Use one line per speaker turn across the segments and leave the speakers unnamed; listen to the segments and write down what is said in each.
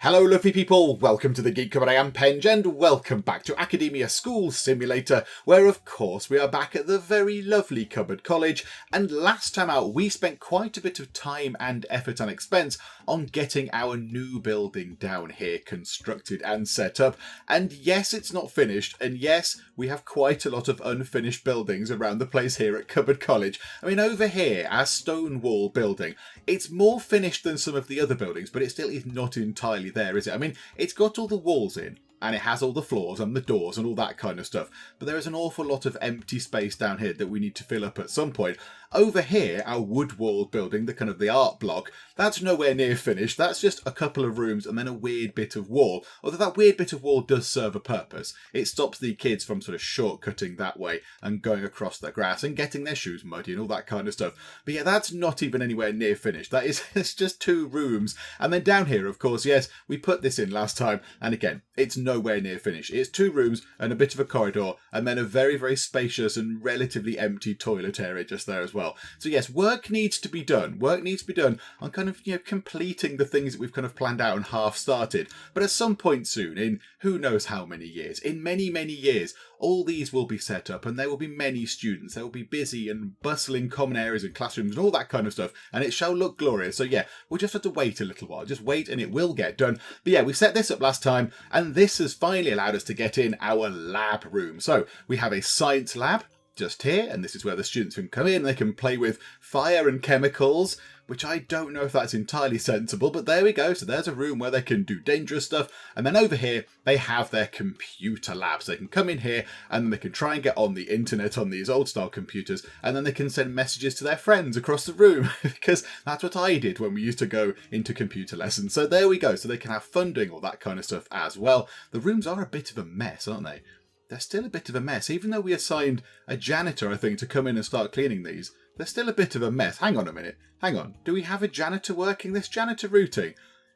Hello lovely people, welcome to the Geek Cupboard. I am Penge and welcome back to Academia School Simulator, where of course we are back at the very lovely Cupboard College, and last time out we spent quite a bit of time and effort and expense on getting our new building down here constructed and set up, and yes, it's not finished, and yes, we have quite a lot of unfinished buildings around the place here at Cupboard College. I mean, over here, our stone wall building, it's more finished than some of the other buildings, but it still is not entirely there, is it? I mean, it's got all the walls in, and it has all the floors and the doors and all that kind of stuff, but there is an awful lot of empty space down here that we need to fill up at some point. Over here, our wood wall building, the art block, that's nowhere near finished. That's just a couple of rooms and then a weird bit of wall. Although that weird bit of wall does serve a purpose. It stops the kids from sort of shortcutting that way and going across the grass and getting their shoes muddy and all that kind of stuff. But yeah, that's not even anywhere near finished. That is, it's just 2 rooms. And then down here, of course, yes, we put this in last time. And again, it's nowhere near finished. It's 2 rooms and a bit of a corridor and then a very, very spacious and relatively empty toilet area just there as well. So yes, work needs to be done. Work needs to be done on kind of, completing the things that we've kind of planned out and half started. But at some point soon, in who knows how many years, in many, many years, all these will be set up and there will be many students. There will be busy and bustling common areas and classrooms and all that kind of stuff. And it shall look glorious. So yeah, we'll just have to wait a little while. Just wait and it will get done. But yeah, we set this up last time and this has finally allowed us to get in our lab room. So we have a science lab just here, and this is where the students can come in. They can play with fire and chemicals, which I don't know if that's entirely sensible, but there we go. So there's a room where they can do dangerous stuff. And then over here, they have their computer labs. They can come in here and then they can try and get on the internet on these old style computers. And then they can send messages to their friends across the room because that's what I did when we used to go into computer lessons. So there we go. So they can have fun doing all that kind of stuff as well. The rooms are a bit of a mess, aren't they? They're still a bit of a mess. Even though we assigned a janitor, I think, to come in and start cleaning these, they're still a bit of a mess. Hang on a minute. Hang on. Do we have a janitor working this janitor routing?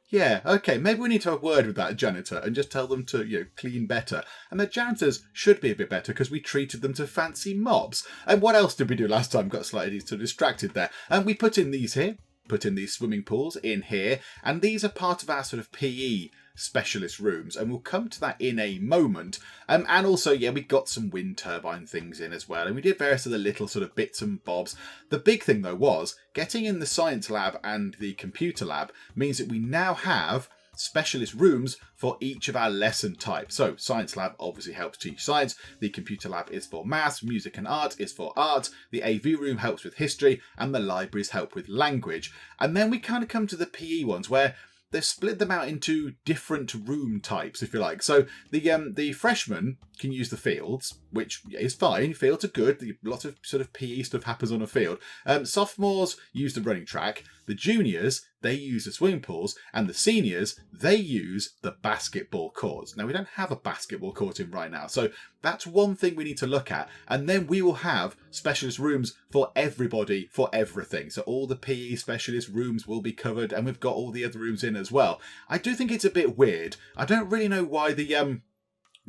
Yeah, okay, maybe we need to have a word with that janitor and just tell them to, clean better. And the janitors should be a bit better because we treated them to fancy mops. And what else did we do last time? Got slightly sort of distracted there. And we put in these here, put in these swimming pools in here, and these are part of our sort of PE specialist rooms, and we'll come to that in a moment. And also, yeah, we got some wind turbine things in as well, and we did various other little sort of bits and bobs. The big thing though was getting in the science lab and the computer lab means that we now have specialist rooms for each of our lesson types. So science lab obviously helps teach science, the computer lab is for maths, music and art is for art, the AV room helps with history, and the libraries help with language. And then we kind of come to the PE ones where they've split them out into different room types, if you like. So the freshmen can use the fields, which is fine. Fields are good. Lots of sort of PE stuff happens on a field. Sophomores use the running track. The juniors, they use the swimming pools. And the seniors, they use the basketball courts. Now, we don't have a basketball court in right now. So that's one thing we need to look at. And then we will have specialist rooms for everybody, for everything. So all the PE specialist rooms will be covered. And we've got all the other rooms in as well. I do think it's a bit weird. I don't really know why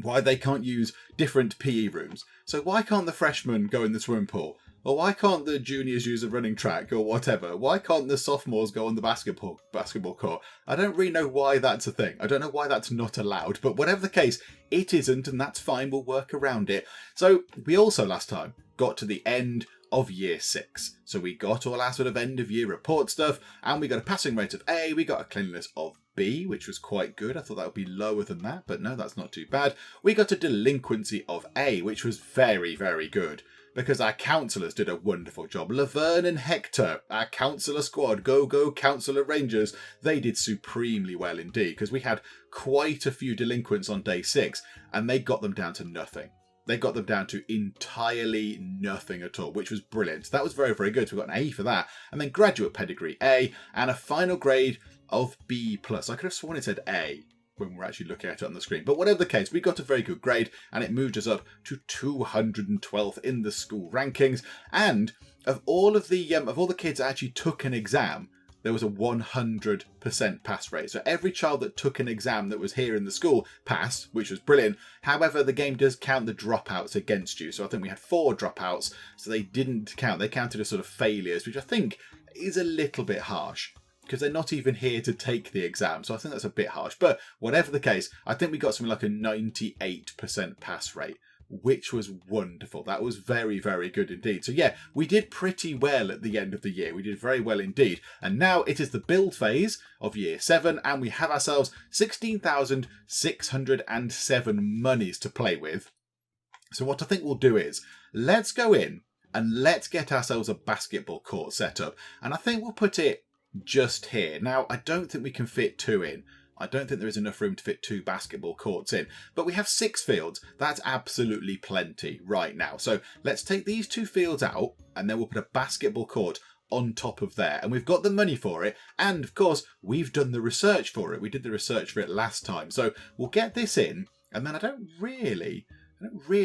why they can't use different PE rooms. So why can't the freshmen go in the swimming pool? Or why can't the juniors use a running track or whatever? Why can't the sophomores go on the basketball court? I don't really know why that's a thing. I don't know why that's not allowed. But whatever the case, it isn't, and that's fine. We'll work around it. So we also last time got to the end of year 6. So we got all our sort of end of year report stuff, and we got a passing rate of A, we got a cleanliness of B, which was quite good. I thought that would be lower than that, but no, that's not too bad. We got a delinquency of A, which was very, very good, because our counsellors did a wonderful job. Laverne and Hector, our counsellor squad, go counsellor rangers, they did supremely well indeed, because we had quite a few delinquents on day 6, and they got them down to nothing. They got them down to entirely nothing at all, which was brilliant. That was very, very good. So we got an A for that. And then graduate pedigree A, and a final grade of B+. I could have sworn it said A when we're actually looking at it on the screen. But whatever the case, we got a very good grade, and it moved us up to 212th in the school rankings. And of all the kids that actually took an exam, there was a 100% pass rate. So every child that took an exam that was here in the school passed, which was brilliant. However, the game does count the dropouts against you. So I think we had 4 dropouts, so they didn't count. They counted as sort of failures, which I think is a little bit harsh. because they're not even here to take the exam. So I think that's a bit harsh. But whatever the case, I think we got something like a 98% pass rate, which was wonderful. That was very, very good indeed. So yeah, we did pretty well at the end of the year. We did very well indeed. And now it is the build phase of year 7, and we have ourselves 16,607 monies to play with. So what I think we'll do is, let's go in and let's get ourselves a basketball court set up. And I think we'll put it just here. Now, I don't think we can fit 2 in. I don't think there is enough room to fit 2 basketball courts in, but we have 6 fields. That's absolutely plenty right now. So let's take these 2 fields out, and then we'll put a basketball court on top of there. And we've got the money for it. And of course, we've done the research for it. We did the research for it last time. So we'll get this in, and then I don't really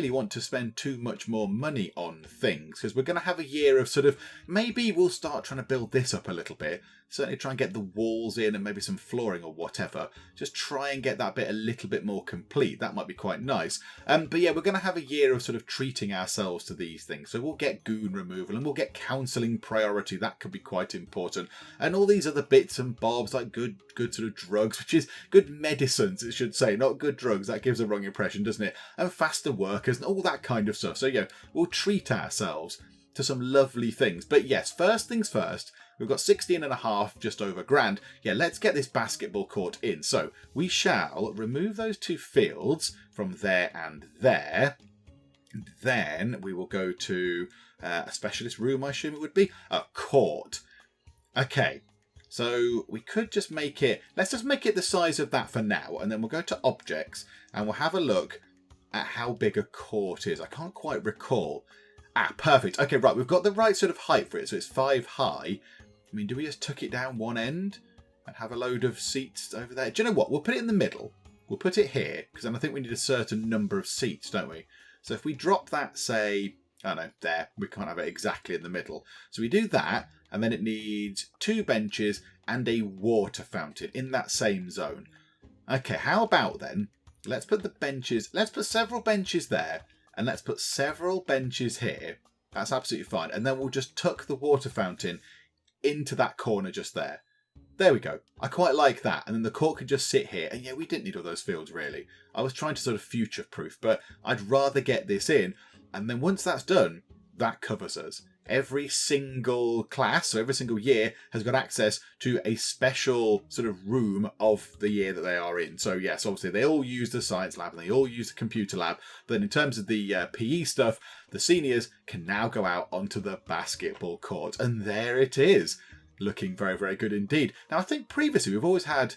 want to spend too much more money on things, because we're going to have a year of sort of, maybe we'll start trying to build this up a little bit. Certainly try and get the walls in and maybe some flooring or whatever. Just try and get that bit a little bit more complete. That might be quite nice. But yeah, we're going to have a year of sort of treating ourselves to these things. So we'll get goon removal and we'll get counselling priority. That could be quite important. And all these other bits and bobs, like good sort of drugs, which is good medicines, it should say, not good drugs. That gives a wrong impression, doesn't it? And faster workers and all that kind of stuff. So yeah, we'll treat ourselves to some lovely things. But yes, first things first, we've got 16.5, just over grand. Yeah, let's get this basketball court in. So we shall remove those 2 fields from there and there. And then we will go to a specialist room, I assume it would be. A court. Okay, so we could just make it, let's just make it the size of that for now. And then we'll go to objects and we'll have a look at how big a court is. I can't quite recall. Ah, perfect. Okay, right, we've got the right sort of height for it. So it's 5 high. I mean, do we just tuck it down one end and have a load of seats over there? Do you know what? We'll put it in the middle. We'll put it here, because then I think we need a certain number of seats, don't we? So if we drop that, say, I don't know, there, we can't have it exactly in the middle. So we do that, and then it needs 2 benches and a water fountain in that same zone. Okay, how about then, let's put the benches, let's put several benches there, and let's put several benches here. That's absolutely fine. And then we'll just tuck the water fountain into that corner just there. There we go. I quite like that. And then the court can just sit here. And yeah, we didn't need all those fields really. I was trying to sort of future-proof, but I'd rather get this in. And then once that's done, that covers us. Every single class, so every single year, has got access to a special sort of room of the year that they are in. So yes, obviously they all use the science lab and they all use the computer lab. But in terms of the PE stuff, the seniors can now go out onto the basketball court. And there it is, looking very, very good indeed. Now, I think previously we've always had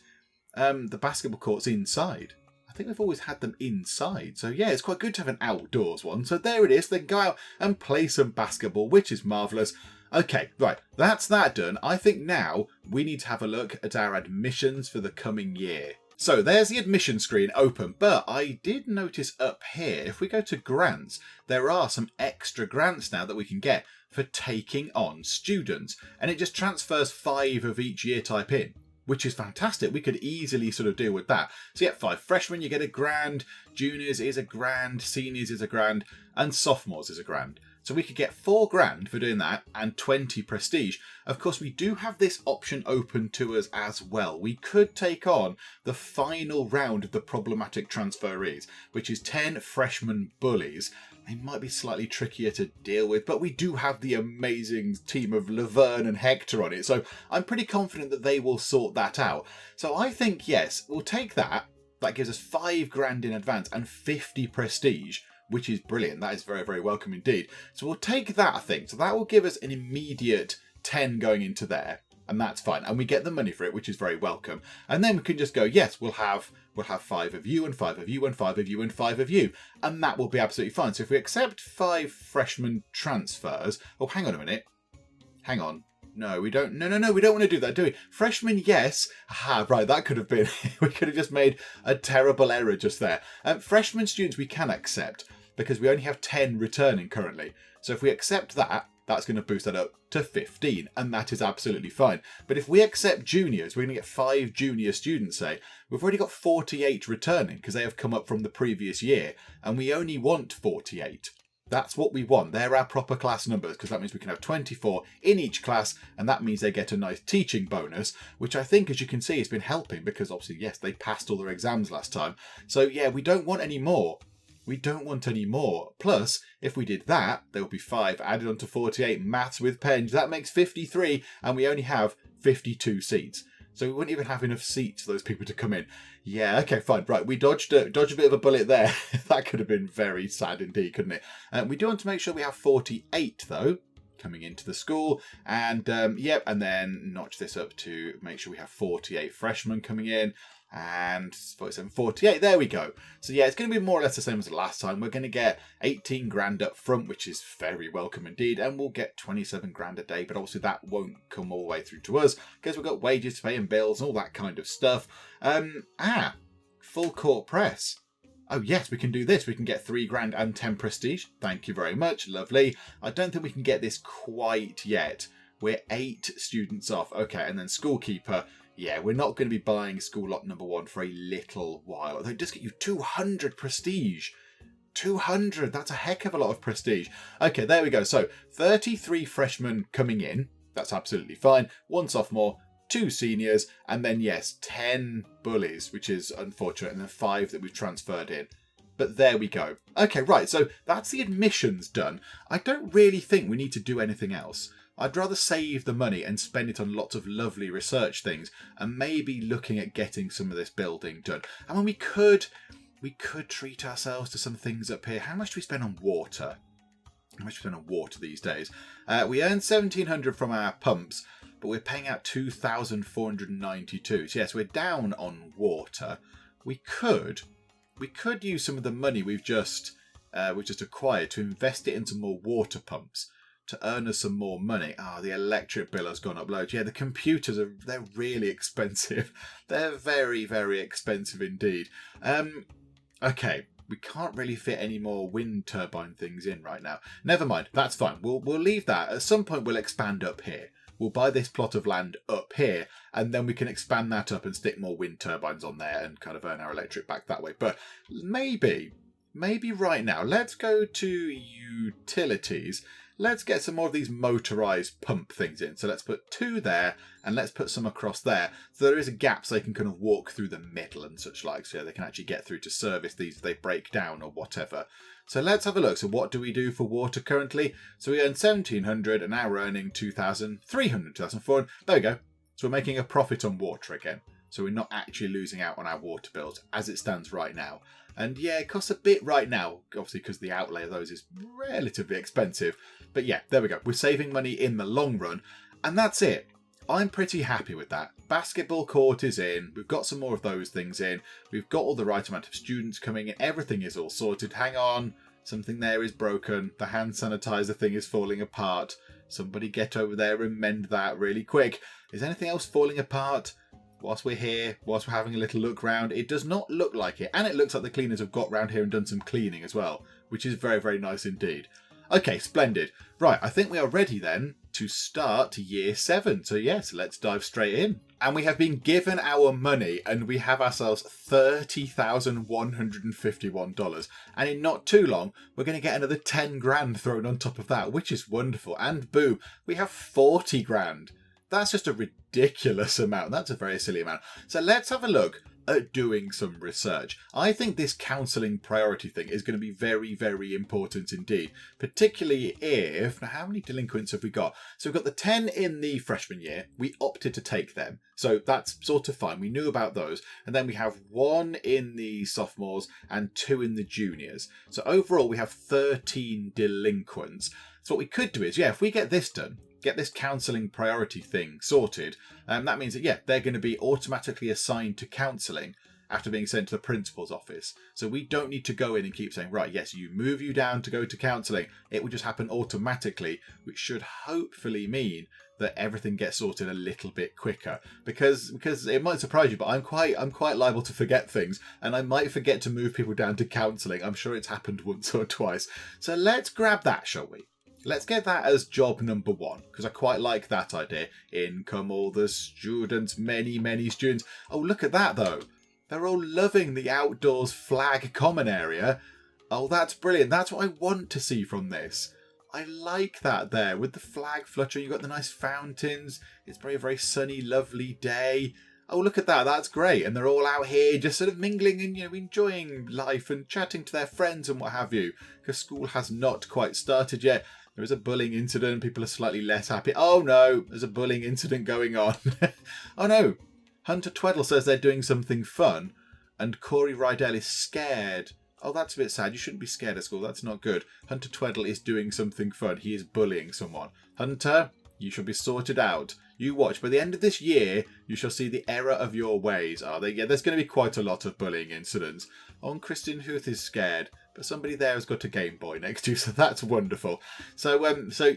the basketball courts inside. I think we've always had them inside. So yeah, it's quite good to have an outdoors one. So there it is. They can go out and play some basketball, which is marvellous. Okay, right. That's that done. I think now we need to have a look at our admissions for the coming year. So there's the admission screen open, but I did notice up here, if we go to grants, there are some extra grants now that we can get for taking on students. And it just transfers 5 of each year type in, which is fantastic. We could easily sort of deal with that. So yeah, 5 freshmen, you get a grand, juniors is a grand, seniors is a grand, and sophomores is a grand. So we could get 4 grand for doing that and 20 prestige. Of course, we do have this option open to us as well. We could take on the final round of the problematic transferees, which is 10 freshman bullies. They might be slightly trickier to deal with, but we do have the amazing team of Laverne and Hector on it. So I'm pretty confident that they will sort that out. So I think, yes, we'll take that. That gives us 5 grand in advance and 50 prestige, which is brilliant. That is very, very welcome indeed. So we'll take that, I think. So that will give us an immediate 10 going into there. And that's fine. And we get the money for it, which is very welcome. And then we can just go, yes, we'll have 5 of you and 5 of you and 5 of you and 5 of you. And that will be absolutely fine. So if we accept 5 freshman transfers... Oh, hang on a minute. Hang on. No, we don't. No, we don't want to do that, do we? Freshmen, yes. Aha, right, that could have been... we could have just made a terrible error just there. Freshman students we can accept because we only have 10 returning currently. So if we accept that, that's going to boost that up to 15, and that is absolutely fine. But if we accept juniors, we're going to get 5 junior students, say. We've already got 48 returning because they have come up from the previous year, and we only want 48. That's what we want. They're our proper class numbers, because that means we can have 24 in each class, and that means they get a nice teaching bonus, which I think, as you can see, has been helping, because obviously, yes, they passed all their exams last time. So yeah, we don't want any more. We don't want any more. Plus, if we did that, there would be 5 added onto 48 maths with pens. That makes 53, and we only have 52 seats. So we wouldn't even have enough seats for those people to come in. Yeah, okay, fine. Right, we dodged a bit of a bullet there. That could have been very sad indeed, couldn't it? We do want to make sure we have 48, though, coming into the school. And, yep, and then notch this up to make sure we have 48 freshmen coming in. And 47, 48, there we go. So yeah, it's going to be more or less the same as the last time. We're going to get 18 grand up front, which is very welcome indeed, and we'll get 27 grand a day, but obviously that won't come all the way through to us, because we've got wages to pay and bills and all that kind of stuff. Full court press. Oh yes, we can do this. We can get 3 grand and 10 prestige. Thank you very much, lovely. I don't think we can get this quite yet. We're 8 students off. Okay, and then schoolkeeper. Yeah, we're not going to be buying school lot number 1 for a little while. They just get you 200 prestige. 200, that's a heck of a lot of prestige. Okay, there we go. So 33 freshmen coming in. That's absolutely fine. 1 sophomore, 2 seniors, and then yes, 10 bullies, which is unfortunate, and then 5 that we've transferred in. But there we go. Okay, right, so that's the admissions done. I don't really think we need to do anything else. I'd rather save the money and spend it on lots of lovely research things, and maybe looking at getting some of this building done. I mean, we could treat ourselves to some things up here. How much do we spend on water? How much do we spend on water these days? We earn 1,700 from our pumps, but we're paying out 2,492. So yes, we're down on water. We could use some of the money we've just acquired to invest it into more water pumps, to earn us some more money. The electric bill has gone up loads. Yeah, the computers they're really expensive. They're very, very expensive indeed. Okay, we can't really fit any more wind turbine things in right now. Never mind, that's fine. We'll leave that. At some point we'll expand up here. We'll buy this plot of land up here, and then we can expand that up and stick more wind turbines on there and kind of earn our electric back that way. But maybe right now, let's go to utilities. Let's get some more of these motorised pump things in. So let's put 2 there, and let's put some across there. So there is a gap so they can kind of walk through the middle and such like. So they can actually get through to service these if they break down or whatever. So let's have a look. So what do we do for water currently? So we earn 1,700, and now we're earning 2,300, 2,400. There we go. So we're making a profit on water again. So we're not actually losing out on our water bills as it stands right now. And yeah, it costs a bit right now, obviously because the outlay of those is relatively expensive. But yeah, there we go. We're saving money in the long run. And that's it. I'm pretty happy with that. Basketball court is in. We've got some more of those things in. We've got all the right amount of students coming in. Everything is all sorted. Hang on. Something there is broken. The hand sanitizer thing is falling apart. Somebody get over there and mend that really quick. Is anything else falling apart? Whilst we're here, whilst we're having a little look round, it does not look like it. And it looks like the cleaners have got round here and done some cleaning as well, which is very, very nice indeed. Okay, splendid. Right, I think we are ready then to start year 7. So yes, let's dive straight in. And we have been given our money, and we have ourselves $30,151. And in not too long, we're going to get another 10 grand thrown on top of that, which is wonderful. And boom, we have 40 grand. That's just a ridiculous amount. That's a very silly amount. So let's have a look at doing some research. I think this counselling priority thing is going to be very, very important indeed, particularly if... Now, how many delinquents have we got? So we've got the 10 in the freshman year. We opted to take them. So that's sort of fine. We knew about those. And then we have 1 in the sophomores and 2 in the juniors. So overall, we have 13 delinquents. So what we could do is, yeah, if we get this done, get this counselling priority thing sorted, that means that, yeah, they're going to be automatically assigned to counselling after being sent to the principal's office. So we don't need to go in and keep saying, right, yes, you move you down to go to counselling. It will just happen automatically, which should hopefully mean that everything gets sorted a little bit quicker. Because it might surprise you, but I'm quite liable to forget things, and I might forget to move people down to counselling. I'm sure it's happened once or twice. So let's grab that, shall we? Let's get that as job number 1, because I quite like that idea. In come all the students, many, many students. Oh, look at that, though. They're all loving the outdoors flag common area. Oh, that's brilliant. That's what I want to see from this. I like that there with the flag fluttering. You've got the nice fountains. It's very, very sunny, lovely day. Oh, look at that. That's great. And they're all out here just sort of mingling and, enjoying life and chatting to their friends and what have you. Because school has not quite started yet. There is a bullying incident. People are slightly less happy. Oh, no. There's a bullying incident going on. Oh, no. Hunter Tweddle says they're doing something fun. And Corey Rydell is scared. Oh, that's a bit sad. You shouldn't be scared at school. That's not good. Hunter Tweddle is doing something fun. He is bullying someone. Hunter, you shall be sorted out. You watch. By the end of this year, you shall see the error of your ways. Are they? Yeah, there's going to be quite a lot of bullying incidents. Oh, and Christian Huth is scared. But somebody there has got a Game Boy next to you, so that's wonderful. So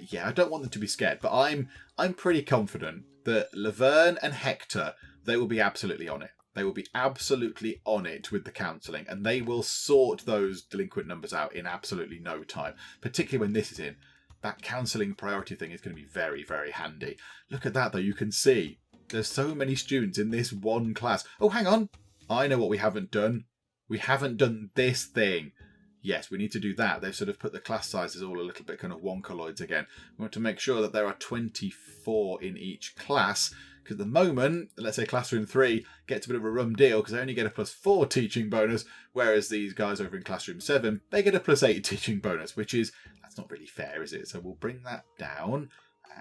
yeah, I don't want them to be scared. But I'm pretty confident that Laverne and Hector, they will be absolutely on it. They will be absolutely on it with the counselling, and they will sort those delinquent numbers out in absolutely no time, particularly when this is in. That counselling priority thing is going to be very, very handy. Look at that, though. You can see there's so many students in this one class. Oh, hang on. I know what we haven't done. We haven't done this thing. Yes, we need to do that. They've sort of put the class sizes all a little bit kind of wonkaloids again. We want to make sure that there are 24 in each class. Because at the moment, let's say Classroom 3 gets a bit of a rum deal because they only get a +4 teaching bonus, whereas these guys over in Classroom 7, they get a +8 teaching bonus, that's not really fair, is it? So we'll bring that down,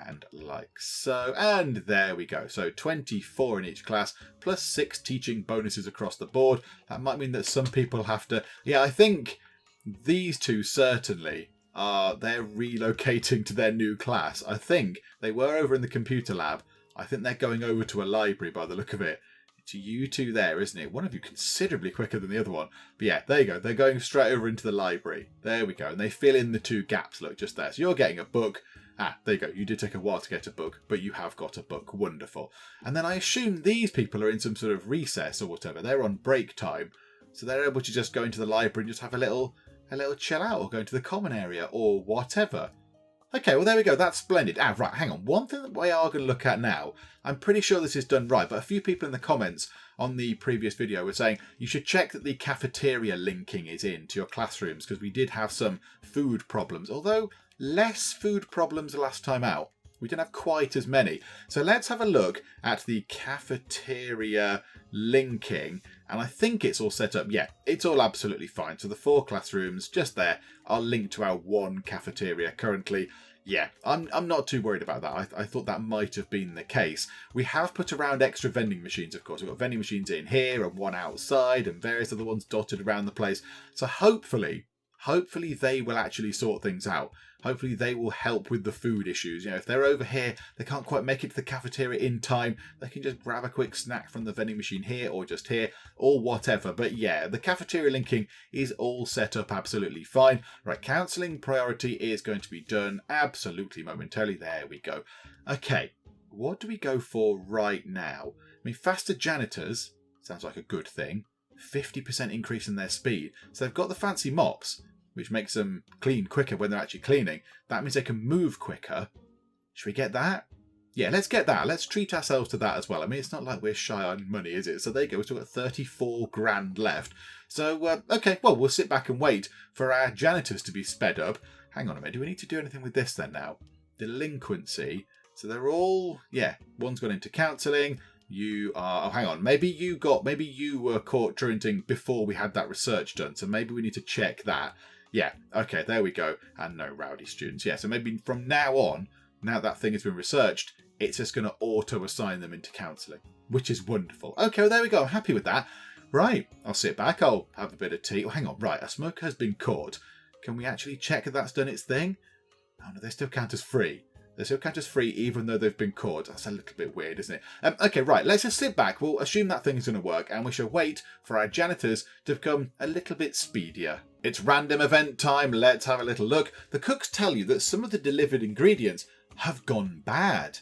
and like so, and there we go. So 24 in each class, +6 teaching bonuses across the board. That might mean that some people have to... Yeah, I think these two certainly they're relocating to their new class. I think they were over in the computer lab. I think they're going over to a library by the look of it. It's you two there, isn't it? One of you considerably quicker than the other one. But yeah, there you go. They're going straight over into the library. There we go. And they fill in the two gaps, look, just there. So you're getting a book. Ah, there you go. You did take a while to get a book, but you have got a book. Wonderful. And then I assume these people are in some sort of recess or whatever. They're on break time. So they're able to just go into the library and just have a little chill out or go into the common area or whatever. Okay, well, there we go. That's splendid. Ah, right, hang on. One thing that we are going to look at now, I'm pretty sure this is done right, but a few people in the comments on the previous video were saying you should check that the cafeteria linking is in to your classrooms because we did have some food problems, although less food problems the last time out. We didn't have quite as many. So let's have a look at the cafeteria linking. And I think it's all set up. Yeah, it's all absolutely fine. So the 4 classrooms just there are linked to our 1 cafeteria currently. Yeah, I'm not too worried about that. I thought that might have been the case. We have put around extra vending machines, of course. We've got vending machines in here and 1 outside and various other ones dotted around the place. So hopefully they will actually sort things out. Hopefully they will help with the food issues. If they're over here, they can't quite make it to the cafeteria in time, they can just grab a quick snack from the vending machine here or just here or whatever. But yeah, the cafeteria linking is all set up absolutely fine. Right, counselling priority is going to be done absolutely momentarily. There we go. Okay, what do we go for right now? I mean, faster janitors sounds like a good thing. 50% increase in their speed. So they've got the fancy mops, which makes them clean quicker when they're actually cleaning. That means they can move quicker. Should we get that? Yeah, let's get that. Let's treat ourselves to that as well. I mean, it's not like we're shy on money, is it? So there you go. We've still got 34 grand left. So, okay, well, we'll sit back and wait for our janitors to be sped up. Hang on a minute. Do we need to do anything with this then now? Delinquency. So they're all, yeah, one's gone into counselling. You are, oh, hang on, maybe you were caught truanting before we had that research done, so maybe we need to check that. Yeah, okay, there we go. And no rowdy students. Yeah, so maybe from now on, now that thing has been researched, it's just going to auto-assign them into counselling, which is wonderful. Okay, well, there we go. I'm happy with that. Right, I'll sit back. I'll have a bit of tea. Oh, hang on. Right, a smoker has been caught. Can we actually check that that's done its thing? Oh, no, they still count as free. They still count as free even though they've been caught. That's a little bit weird, isn't it? Okay, right, let's just sit back. We'll assume that thing's going to work and we shall wait for our janitors to become a little bit speedier. It's random event time. Let's have a little look. The cooks tell you that some of the delivered ingredients have gone bad.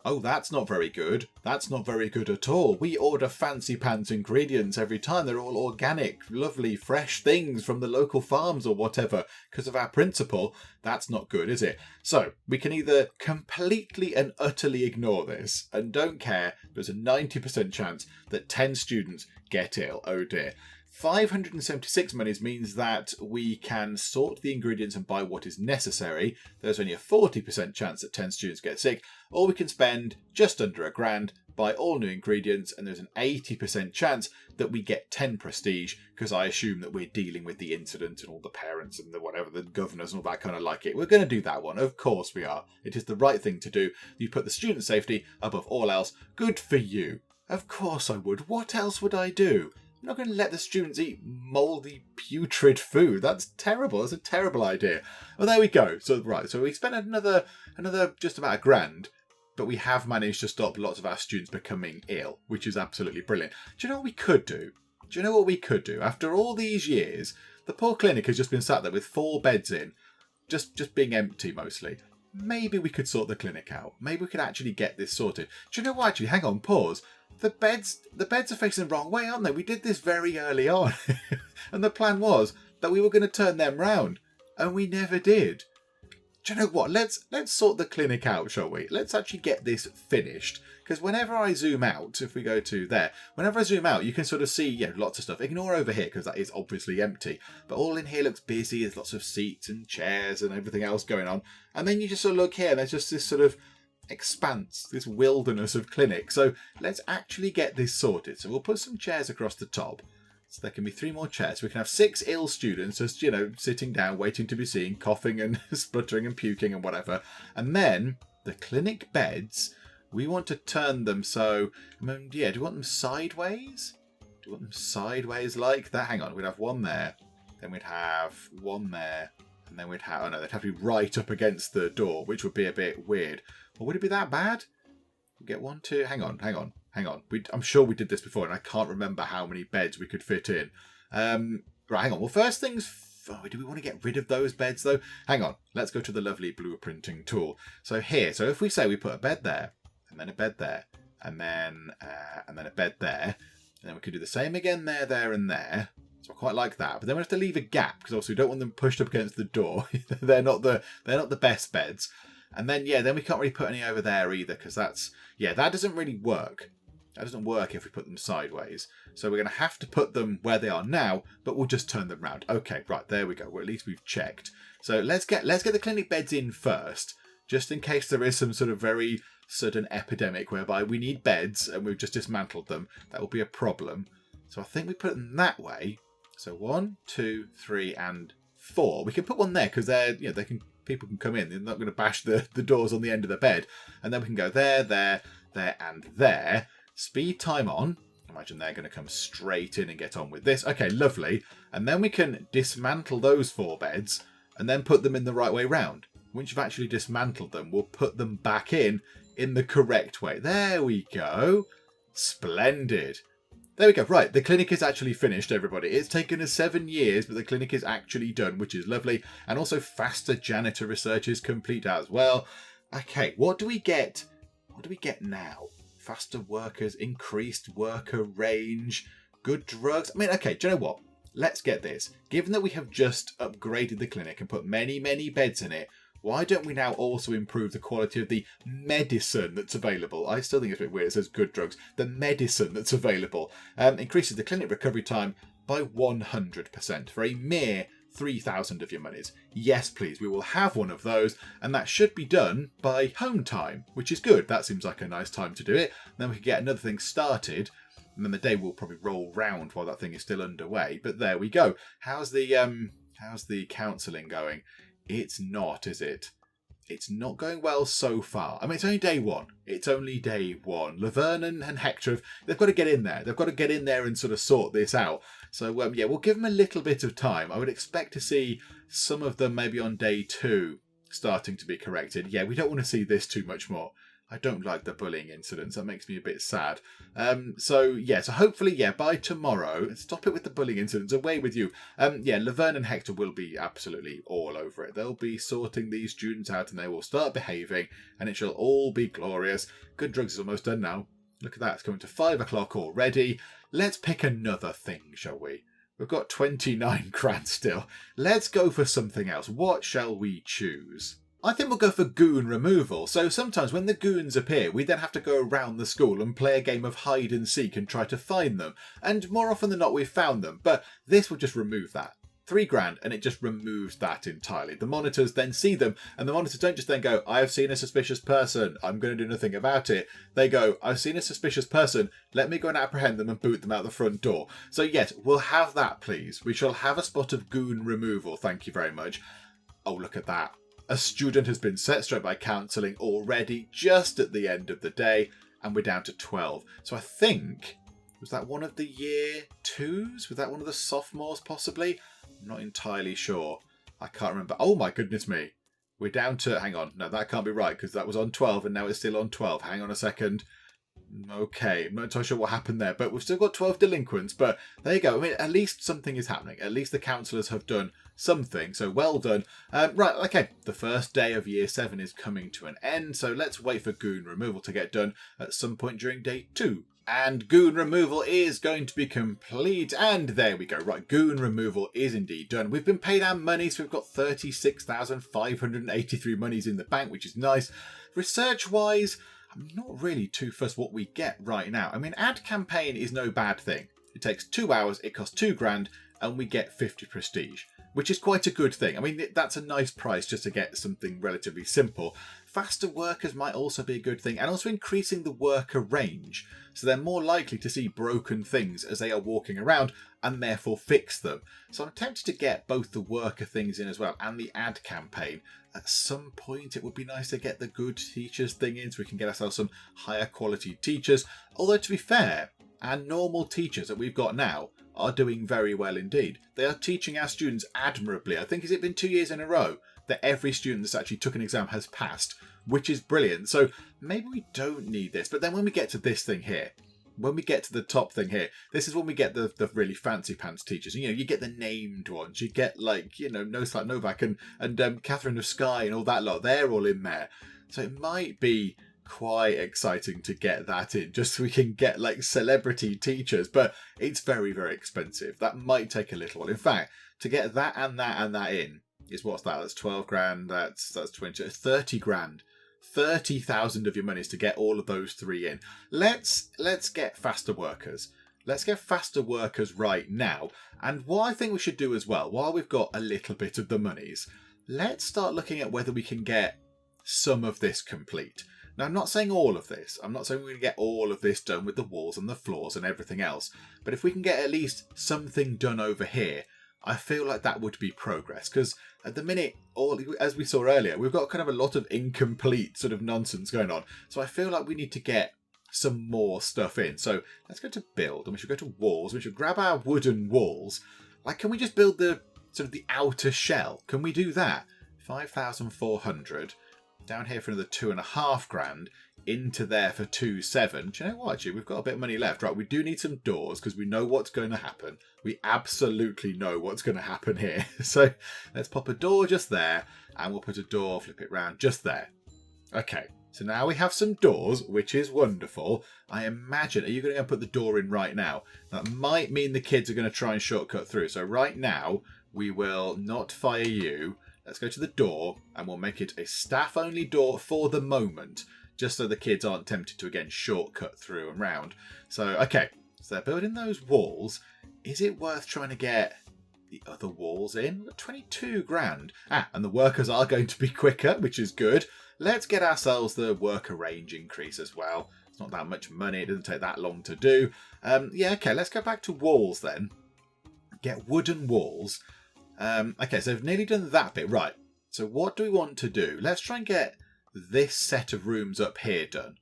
Oh, that's not very good. That's not very good at all. We order fancy pants ingredients every time. They're all organic, lovely, fresh things from the local farms or whatever because of our principle. That's not good, is it? So we can either completely and utterly ignore this and don't care. There's a 90% chance that 10 students get ill. Oh dear. 576 monies means that we can sort the ingredients and buy what is necessary. There's only a 40% chance that 10 students get sick, or we can spend just under £1,000, buy all new ingredients, and there's an 80% chance that we get 10 prestige, because I assume that we're dealing with the incident and all the parents and the governors and all that kind of like it. We're going to do that one. Of course we are. It is the right thing to do. You put the student safety above all else. Good for you. Of course I would. What else would I do? I'm not going to let the students eat mouldy, putrid food. That's terrible. That's a terrible idea. Well, there we go. So we spent another just about £1,000, but we have managed to stop lots of our students becoming ill, which is absolutely brilliant. Do you know what we could do? After all these years, the poor clinic has just been sat there with 4 beds in, just being empty mostly. Maybe we could sort the clinic out. Maybe we could actually get this sorted. Do you know what? Actually, hang on, pause. The beds are facing the wrong way, aren't they? We did this very early on. And the plan was that we were going to turn them round. And we never did. Do you know what? Let's sort the clinic out, shall we? Let's actually get this finished. Because whenever I zoom out, if we go to there, whenever I zoom out, you can sort of see lots of stuff. Ignore over here, because that is obviously empty. But all in here looks busy. There's lots of seats and chairs and everything else going on. And then you just sort of look here, and there's just this sort of expanse, this wilderness of clinic. So let's actually get this sorted. So we'll put some chairs across the top. So there can be 3 more chairs. We can have 6 ill students just, sitting down, waiting to be seen, coughing and spluttering and puking and whatever. And then the clinic beds, we want to turn them so, do you want them sideways? Do you want them sideways like that? Hang on, we'd have one there. Then we'd have one there. And then they'd have to be right up against the door, which would be a bit weird. Or would it be that bad? We get 1, 2, hang on. I'm sure we did this before, and I can't remember how many beds we could fit in. Right, hang on. Well, first things, do we want to get rid of those beds, though? Hang on. Let's go to the lovely blueprinting tool. So here, if we say we put a bed there, and then a bed there, and then a bed there, and then we could do the same again there, and there. So I quite like that. But then we have to leave a gap, because obviously we don't want them pushed up against the door. they're not the best beds. And then, then we can't really put any over there either, because that doesn't really work. That doesn't work if we put them sideways. So we're going to have to put them where they are now, but we'll just turn them round. Okay, right, there we go. Well, at least we've checked. So let's get the clinic beds in first, just in case there is some sort of very sudden epidemic whereby we need beds and we've just dismantled them. That will be a problem. So I think we put them that way. So 1, 2, 3, and 4. We can put one there because they're, people can come in. They're not going to bash the doors on the end of the bed. And then we can go there, and there. Speed time on. Imagine they're going to come straight in and get on with this. Okay, lovely. And then we can dismantle those 4 beds and then put them in the right way round. Once you've actually dismantled them, we'll put them back in the correct way. There we go. Splendid. There we go. Right, the clinic is actually finished, everybody. It's taken us 7 years, but the clinic is actually done, which is lovely. And also faster janitor research is complete as well. Okay, what do we get? What do we get now? Faster workers, increased worker range, good drugs. I mean, okay, do you know what? Let's get this. Given that we have just upgraded the clinic and put many, many beds in it, why don't we now also improve the quality of the medicine that's available? I still think it's a bit weird. It says good drugs. The medicine that's available increases the clinic recovery time by 100% for a mere 3,000 of your monies. Yes, please. We will have one of those, and that should be done by home time, which is good. That seems like a nice time to do it. Then we can get another thing started, and then the day will probably roll round while that thing is still underway. But there we go. How's the counselling going? It's not, is it? It's not going well so far. I mean, it's only day 1. Laverne and Hector, they've got to get in there. They've got to get in there and sort of sort this out. So, we'll give them a little bit of time. I would expect to see some of them maybe on day 2 starting to be corrected. Yeah, we don't want to see this too much more. I don't like the bullying incidents. That makes me a bit sad. So hopefully, by tomorrow, stop it with the bullying incidents. Away with you. Laverne and Hector will be absolutely all over it. They'll be sorting these students out and they will start behaving and it shall all be glorious. Good drugs is almost done now. Look at that. It's coming to 5 o'clock already. Let's pick another thing, shall we? We've got 29 grand still. Let's go for something else. What shall we choose? I think we'll go for goon removal. So sometimes when the goons appear, we then have to go around the school and play a game of hide and seek and try to find them. And more often than not, we've found them. But this will just remove that. £3,000 and it just removes that entirely. The monitors then see them and the monitors don't just then go, I have seen a suspicious person, I'm going to do nothing about it. They go, I've seen a suspicious person, let me go and apprehend them and boot them out the front door. So yes, we'll have that please. We shall have a spot of goon removal, thank you very much. Oh, look at that. A student has been set straight by counselling already just at the end of the day and we're down to 12. So I think, was that one of the year 2s? Was that one of the sophomores possibly? I'm not entirely sure. I can't remember. Oh my goodness me. We're down to... Hang on. No, that can't be right because that was on 12 and now it's still on 12. Hang on a second. Okay, I'm not entirely sure what happened there, but we've still got 12 delinquents. But there you go. I mean, at least something is happening. At least the counsellors have done something. So well done. Right, okay. The first day of year 7 is coming to an end. So let's wait for goon removal to get done at some point during day 2. And goon removal is going to be complete. And there we go. Right, goon removal is indeed done. We've been paid our money, so we've got 36,583 monies in the bank, which is nice. Research-wise, I'm not really too fussed what we get right now. I mean, ad campaign is no bad thing. It takes 2 hours, it costs £2,000, and we get 50 prestige, which is quite a good thing. I mean, that's a nice price just to get something relatively simple. Faster workers might also be a good thing, and also increasing the worker range. So they're more likely to see broken things as they are walking around and therefore fix them. So I'm tempted to get both the worker things in as well and the ad campaign. At some point it would be nice to get the good teachers thing in so we can get ourselves some higher quality teachers. Although to be fair, our normal teachers that we've got now are doing very well indeed. They are teaching our students admirably. I think has it been 2 years in a row that every student that's actually took an exam has passed, which is brilliant. So maybe we don't need this. But then when we get to this thing here, when we get to the top thing here, this is when we get the really fancy pants teachers. You know, you get the named ones. You get like, you know, Noslat Novak and Catherine of Sky and all that lot. They're all in there. So it might be quite exciting to get that in just so we can get like celebrity teachers. But it's very, very expensive. That might take a little while. In fact, to get that and that and that in, is what's that? That's £12,000. That's 20, £30,000. 30,000 of your money is to get all of those 3 in. Let's get faster workers. Let's get faster workers right now. And what I think we should do as well, while we've got a little bit of the monies, let's start looking at whether we can get some of this complete. Now, I'm not saying all of this. I'm not saying we're going to get all of this done with the walls and the floors and everything else. But if we can get at least something done over here, I feel like that would be progress, because at the minute, as we saw earlier, we've got kind of a lot of incomplete sort of nonsense going on. So I feel like we need to get some more stuff in. So let's go to build, and we should go to walls. We should grab our wooden walls. Like, can we just build the sort of the outer shell? Can we do that? 5,400 down here for another £2,500. Into there for 2,700. Do you know what, actually? We've got a bit of money left. Right, we do need some doors because we know what's going to happen. We absolutely know what's going to happen here. So let's pop a door just there, and we'll put a door, flip it round just there. Okay, so now we have some doors, which is wonderful. I imagine, are you going to go put the door in right now? That might mean the kids are going to try and shortcut through. So right now, we will not fire you. Let's go to the door, and we'll make it a staff-only door for the moment, just so the kids aren't tempted to, again, shortcut through and round. So, okay, so they're building those walls. Is it worth trying to get the other walls in? We've got 22,000. And the workers are going to be quicker, which is good. Let's get ourselves the worker range increase as well. It's not that much money. It doesn't take that long to do. Yeah, okay, let's go back to walls then. Get wooden walls. Okay, so I've nearly done that bit. Right, so what do we want to do? Let's try and get this set of rooms up here done.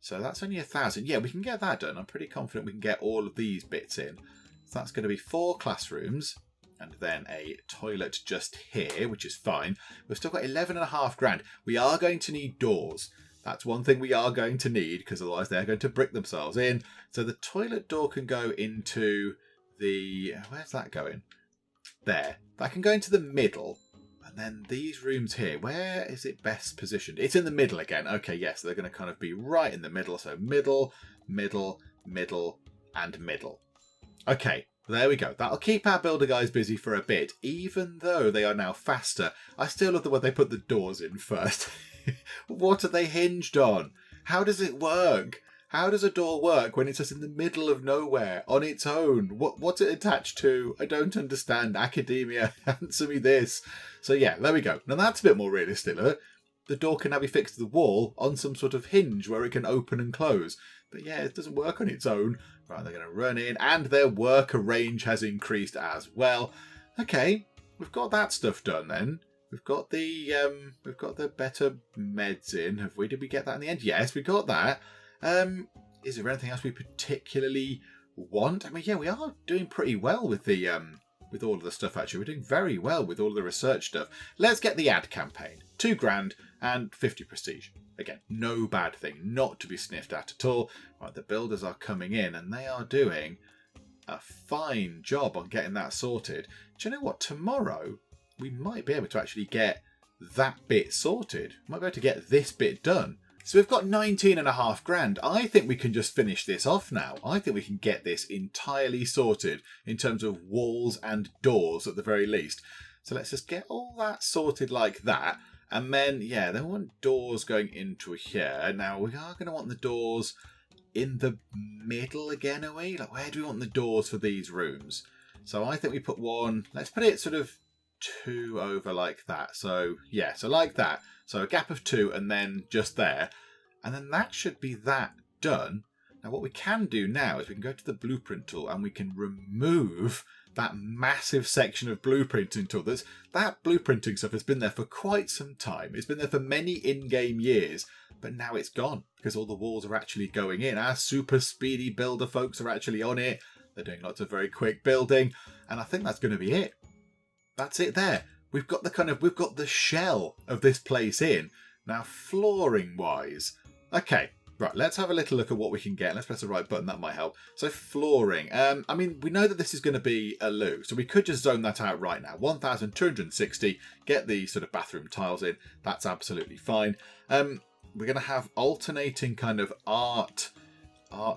So that's only 1,000. Yeah, we can get that done. I'm pretty confident we can get all of these bits in. So that's going to be 4 classrooms and then a toilet just here, which is fine. We've still got 11,500. We are going to need doors. That's one thing we are going to need, because otherwise they're going to brick themselves in. So the toilet door can go into the... Where's that going? There. That can go into the middle. And then these rooms here, where is it best positioned? It's in the middle again. Okay, yes, they're going to kind of be right in the middle. So middle, middle, middle, and middle. Okay, There we go. That'll keep our builder guys busy for a bit, even though they are now faster. I still love the way they put the doors in first. What are they hinged on? How does it work? How does a door work when it's just in the middle of nowhere on its own? What's it attached to? I don't understand. Academia, answer me this. So yeah, there we go. Now that's a bit more realistic. Look. The door can now be fixed to the wall on some sort of hinge where it can open and close. But yeah, it doesn't work on its own. Right, they're going to run in, and their worker range has increased as well. Okay, we've got that stuff done then. We've got the better meds in, have we? Did we get that in the end? Yes, we got that. Is there anything else we particularly want? I mean, yeah, we are doing pretty well with the with all of the stuff. Actually, we're doing very well with all of the research stuff. Let's get the ad campaign. 2 grand and 50 prestige. Again, no bad thing, not to be sniffed at all. Right, the builders are coming in, and they are doing a fine job on getting that sorted. Do you know what? Tomorrow we might be able to actually get that bit sorted. We might be able to get this bit done. So we've got 19.5 grand. I think we can just finish this off now. I think we can get this entirely sorted in terms of walls and doors at the very least. So let's just get all that sorted like that. And then, yeah, they want doors going into here. Now, we are going to want the doors in the middle again, are we? Like, where do we want the doors for these rooms? So I think we put one, let's put it sort of 2 over like that. So, yeah, so like that. So a gap of 2 and then just there. And then that should be that done. Now what we can do now is we can go to the blueprint tool and we can remove that massive section of blueprinting tool. That blueprinting stuff has been there for quite some time. It's been there for many in-game years, but now it's gone because all the walls are actually going in. Our super speedy builder folks are actually on it. They're doing lots of very quick building. And I think that's going to be it. That's it there. We've got the shell of this place in. Now, flooring wise. Okay, right, let's have a little look at what we can get. Let's press the right button, that might help. So flooring. I mean, we know that this is going to be a loo, so we could just zone that out right now. 1,260, get the sort of bathroom tiles in. That's absolutely fine. We're going to have alternating kind of art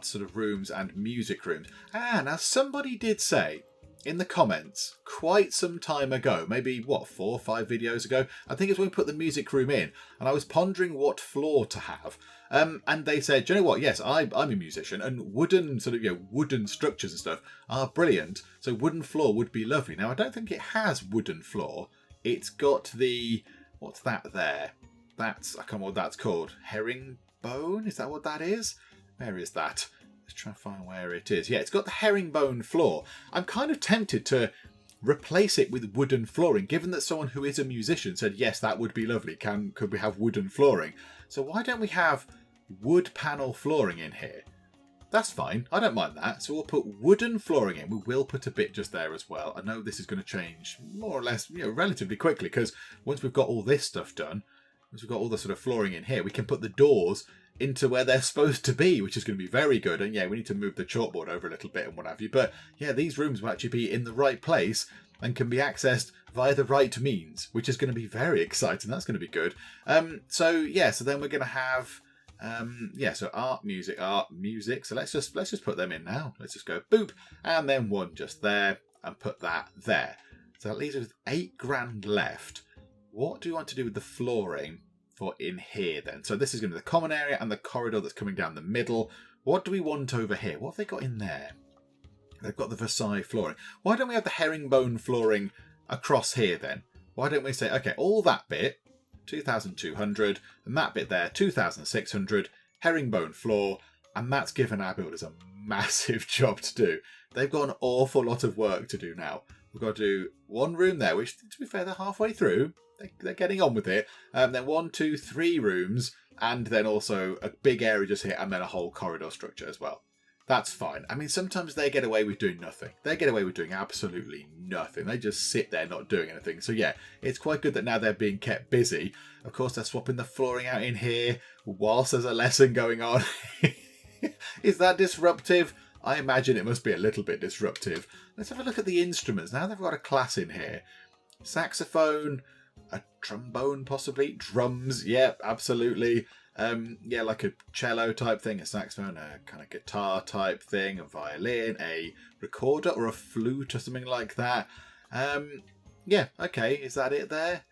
sort of rooms and music rooms. Now somebody did say in the comments quite some time ago, maybe 4 or 5 videos ago, I think it's when we put the music room in, and I was pondering what floor to have, and they said, do you know what, yes, I'm a musician, and wooden wooden structures and stuff are brilliant, so wooden floor would be lovely. Now I don't think it has wooden floor. It's got the, what's that there? That's, I can't remember what that's called. Herringbone, is that what that is? Where is that? Let's try and find where it is. Yeah, it's got the herringbone floor. I'm kind of tempted to replace it with wooden flooring, given that someone who is a musician said, yes, that would be lovely. Could we have wooden flooring? So why don't we have wood panel flooring in here? That's fine. I don't mind that. So we'll put wooden flooring in. We will put a bit just there as well. I know this is going to change more or less, relatively quickly, because once we've got all this stuff done, once we've got all the sort of flooring in here, we can put the doors into where they're supposed to be, which is going to be very good. And yeah, we need to move the chalkboard over a little bit and what have you. But yeah, these rooms will actually be in the right place and can be accessed via the right means, which is going to be very exciting. That's going to be good. So then we're going to have, so art, music. So let's just put them in now. Let's just go boop, and then one just there, and put that there. So that leaves us with 8 grand left. What do we want to do with the flooring for in here then? So this is going to be the common area and the corridor that's coming down the middle. What do we want over here? What have they got in there? They've got the Versailles flooring. Why don't we have the herringbone flooring across here then? Why don't we say, okay, all that bit, 2,200, and that bit there, 2,600, herringbone floor, and that's given our builders a massive job to do. They've got an awful lot of work to do now. We've got to do one room there, which, to be fair, they're halfway through. They're getting on with it. Then 1, 2, 3 rooms, and then also a big area just here, and then a whole corridor structure as well. That's fine. I mean, sometimes they get away with doing nothing. They get away with doing absolutely nothing. They just sit there not doing anything. So yeah, it's quite good that now they're being kept busy. Of course, they're swapping the flooring out in here whilst there's a lesson going on. Is that disruptive? I imagine it must be a little bit disruptive. Let's have a look at the instruments. Now they've got a class in here. Saxophone, a trombone possibly, drums, yeah, absolutely. Yeah, like a cello type thing, a saxophone, a kind of guitar type thing, a violin, a recorder or a flute or something like that. Yeah, okay, is that it there?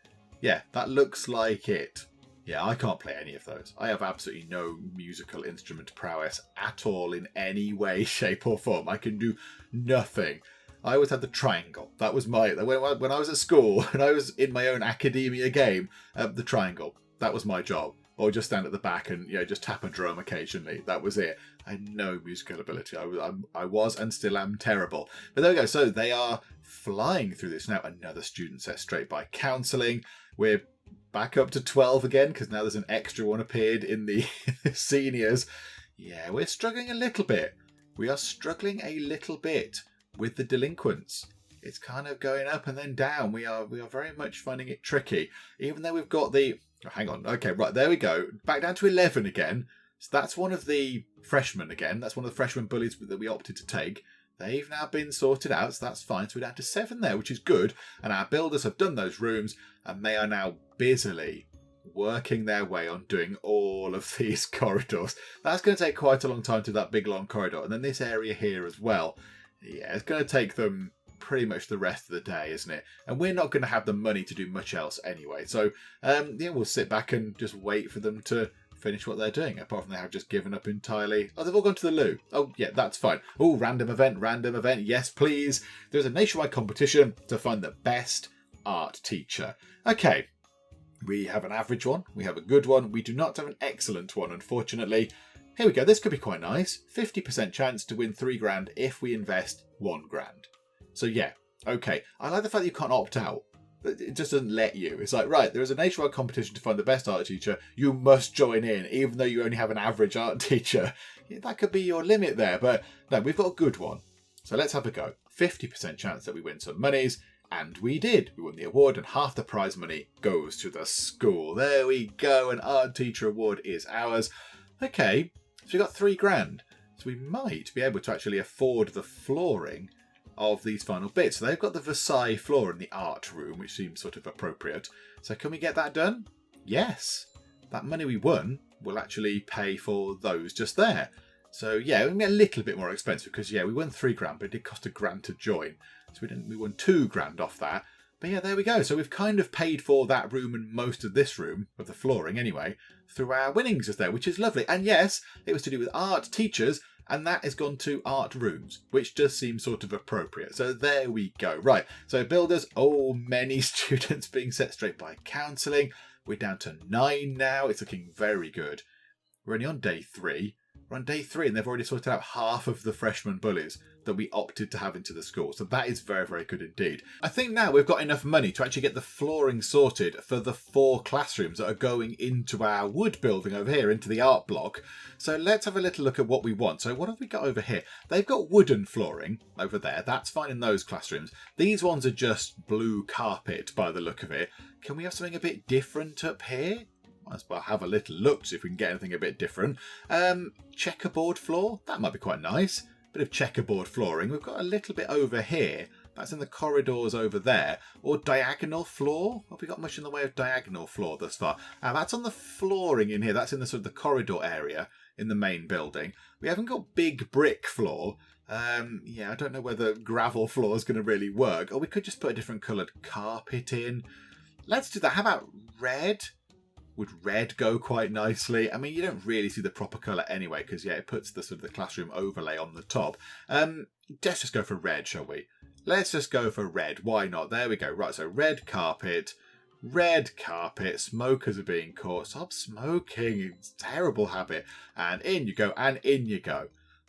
Yeah, that looks like it. Yeah, I can't play any of those. I have absolutely no musical instrument prowess at all in any way, shape or form. I can do nothing. I always had the triangle. That was my... When I was at school, and I was in my own academia game, the triangle. That was my job. Or just stand at the back and just tap a drum occasionally. That was it. I had no musical ability. I was and still am terrible. But there we go. So they are flying through this now. Another student says straight by counselling. We're back up to 12 again because now there's an extra one appeared in the seniors. Yeah, we're struggling a little bit. We are struggling a little bit with the delinquents. It's kind of going up and then down. We are very much finding it tricky. Even though we've got the... Oh, hang on. Okay, right, there we go. Back down to 11 again. So that's one of the freshmen again. That's one of the freshman bullies that we opted to take. They've now been sorted out, so that's fine. So we're down to 7 there, which is good. And our builders have done those rooms, and they are now busily working their way on doing all of these corridors. That's going to take quite a long time to that big long corridor. And then this area here as well. Yeah, it's going to take them pretty much the rest of the day, isn't it? And we're not going to have the money to do much else anyway. So, yeah, we'll sit back and just wait for them to finish what they're doing, apart from they have just given up entirely. Oh, they've all gone to the loo. Oh, yeah, that's fine. Oh, random event. Yes, please. There's a nationwide competition to find the best art teacher. Okay, we have an average one. We have a good one. We do not have an excellent one, unfortunately. Here we go. This could be quite nice. 50% chance to win $3,000 if we invest $1,000. So yeah, okay. I like the fact that you can't opt out. It just doesn't let you. It's like, right, there is a nationwide competition to find the best art teacher. You must join in, even though you only have an average art teacher. Yeah, that could be your limit there, but no, we've got a good one. So let's have a go. 50% chance that we win some monies, and we did. We won the award, and half the prize money goes to the school. There we go. An art teacher award is ours. Okay, so we got $3,000. So we might be able to actually afford the flooring of these final bits. So they've got the Versailles floor in the art room, which seems sort of appropriate. So can we get that done? Yes. That money we won will actually pay for those just there. So yeah, it will be a little bit more expensive because yeah, we won $3,000, but it did cost $1,000 to join. So we won $2,000 off that. But yeah, there we go. So we've kind of paid for that room and most of this room, of the flooring anyway, through our winnings just there, which is lovely. And yes, it was to do with art teachers, and that has gone to art rooms, which does seem sort of appropriate. So there we go. Right, so builders, many students being set straight by counselling. We're down to 9 now. It's looking very good. We're only on day 3. We're on day 3 and they've already sorted out half of the freshman bullies that we opted to have into the school. So that is very, very good indeed. I think now we've got enough money to actually get the flooring sorted for the 4 classrooms that are going into our wood building over here, into the art block. So let's have a little look at what we want. So what have we got over here? They've got wooden flooring over there. That's fine in those classrooms. These ones are just blue carpet by the look of it. Can we have something a bit different up here? Might as well have a little look, see if we can get anything a bit different. Checkerboard floor, that might be quite nice. Bit of checkerboard flooring. We've got a little bit over here. That's in the corridors over there. Or diagonal floor. Have we got much in the way of diagonal floor thus far? That's on the flooring in here. That's in the sort of the corridor area in the main building. We haven't got big brick floor. Yeah, I don't know whether gravel floor is going to really work. Or we could just put a different coloured carpet in. Let's do that. How about red? Would red go quite nicely? I mean, you don't really see the proper colour anyway, because, yeah, it puts the sort of the classroom overlay on the top. Let's just go for red, shall we? Let's just go for red. Why not? There we go. Right, so red carpet. Smokers are being caught. Stop smoking. It's a terrible habit. And in you go, and in you go.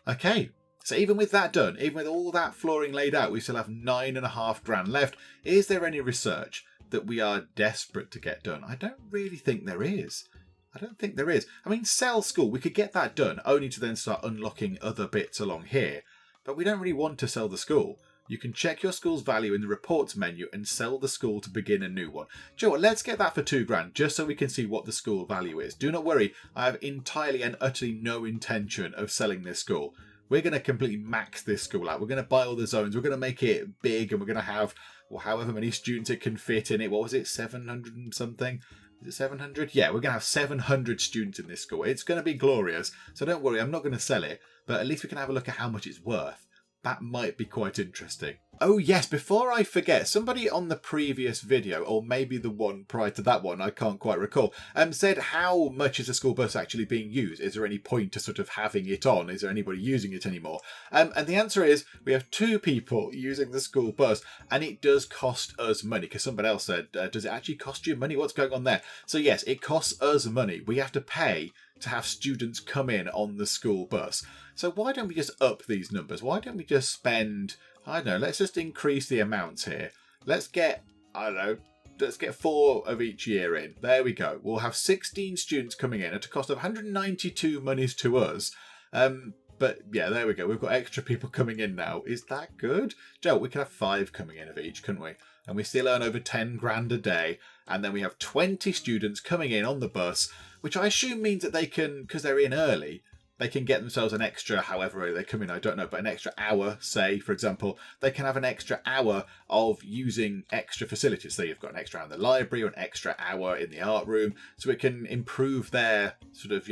Okay. So even with that done, even with all that flooring laid out, we still have $9,500 left. Is there any research that we are desperate to get done? I don't really think there is. I mean, sell school, we could get that done, only to then start unlocking other bits along here. But we don't really want to sell the school. You can check your school's value in the reports menu and sell the school to begin a new one. Do you know what? Let's get that for $2,000, just so we can see what the school value is. Do not worry, I have entirely and utterly no intention of selling this school. We're going to completely max this school out. We're going to buy all the zones. We're going to make it big, and we're going to have however many students it can fit in it. What was it, 700 and something? Is it 700? Yeah, we're going to have 700 students in this school. It's going to be glorious. So don't worry, I'm not going to sell it, but at least we can have a look at how much it's worth. That might be quite interesting. Oh yes, before I forget, somebody on the previous video, or maybe the one prior to that one, I can't quite recall, said how much is a school bus actually being used? Is there any point to sort of having it on? Is there anybody using it anymore? And the answer is we have 2 people using the school bus, and it does cost us money, because somebody else said, does it actually cost you money? What's going on there? So yes, it costs us money. We have to pay to have students come in on the school bus. So why don't we just up these numbers? Why don't we just spend, I don't know, let's just increase the amounts here. Let's get, I don't know, let's get 4 of each year in. There we go. We'll have 16 students coming in at a cost of 192 monies to us. But yeah, there we go. We've got extra people coming in now. Is that good? Joe, we could have 5 coming in of each, couldn't we? And we still earn over 10 grand a day. And then we have 20 students coming in on the bus, which I assume means that they can, because they're in early, they can get themselves an extra, however they come in, I don't know, but an extra hour, say, for example, they can have an extra hour of using extra facilities. So you've got an extra hour in the library or an extra hour in the art room, so it can improve their sort of,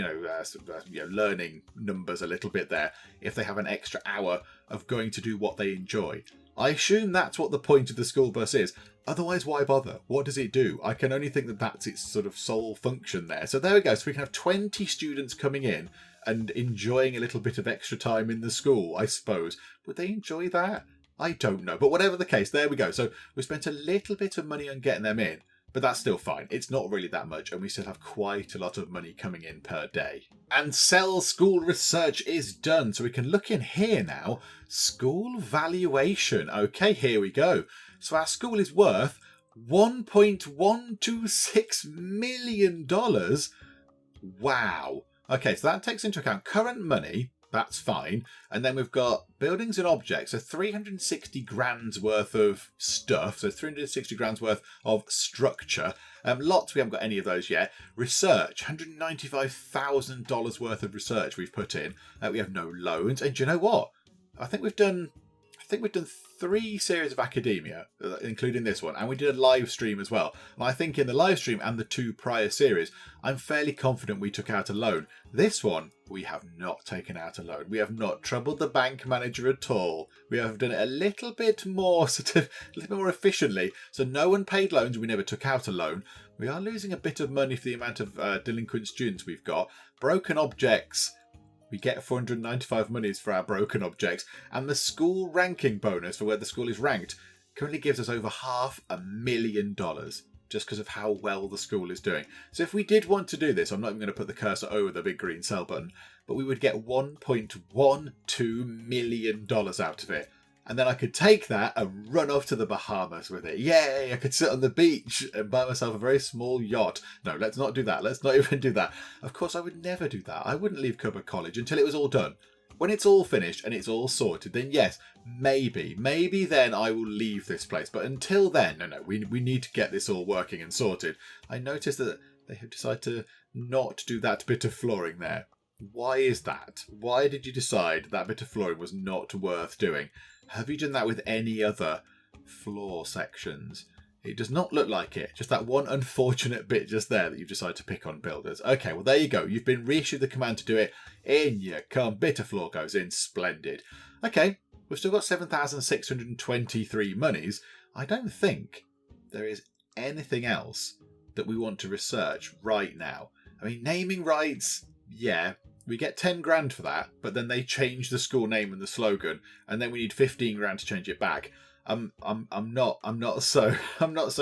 learning numbers a little bit there if they have an extra hour of going to do what they enjoy. I assume that's what the point of the school bus is. Otherwise, why bother? What does it do? I can only think that that's its sort of sole function there. So there we go. So we can have 20 students coming in and enjoying a little bit of extra time in the school, I suppose. Would they enjoy that? I don't know. But whatever the case, there we go. So we spent a little bit of money on getting them in, but that's still fine. It's not really that much, and we still have quite a lot of money coming in per day. And cell school research is done. So we can look in here now. School valuation. Okay, here we go. So our school is worth $1.126 million. Wow. Okay, so that takes into account current money. That's fine. And then we've got buildings and objects. So 360 grand's worth of stuff. So 360 grand's worth of structure. Lots, we haven't got any of those yet. Research, $195,000 worth of research we've put in. We have no loans. And do you know what? I think we've done 3 series of academia, including this one, and we did a live stream as well. And I think in the live stream and the 2 prior series, I'm fairly confident we took out a loan. This one, we have not taken out a loan. We have not troubled the bank manager at all. We have done it a little bit more, a little bit more efficiently. So no one paid loans. We never took out a loan. We are losing a bit of money for the amount of delinquent students we've got. Broken objects. We get 495 monies for our broken objects, and the school ranking bonus for where the school is ranked currently gives us over $500,000 just because of how well the school is doing. So if we did want to do this, I'm not even going to put the cursor over the big green sell button, but we would get $1.12 million out of it. And then I could take that and run off to the Bahamas with it. Yay! I could sit on the beach and buy myself a very small yacht. No, let's not do that. Let's not even do that. Of course, I would never do that. I wouldn't leave Cupboard College until it was all done. When it's all finished and it's all sorted, then yes, maybe then I will leave this place. But until then, no, we need to get this all working and sorted. I noticed that they have decided to not do that bit of flooring there. Why is that? Why did you decide that bit of flooring was not worth doing? Have you done that with any other floor sections? It does not look like it. Just that one unfortunate bit just there that you've decided to pick on builders. Okay, well, there you go. You've been reissued the command to do it. In you come. Bit of floor goes in. Splendid. Okay, we've still got 7,623 monies. I don't think there is anything else that we want to research right now. I mean, naming rights, yeah. We get 10 grand for that, but then they change the school name and the slogan, and then we need 15 grand to change it back. I'm not so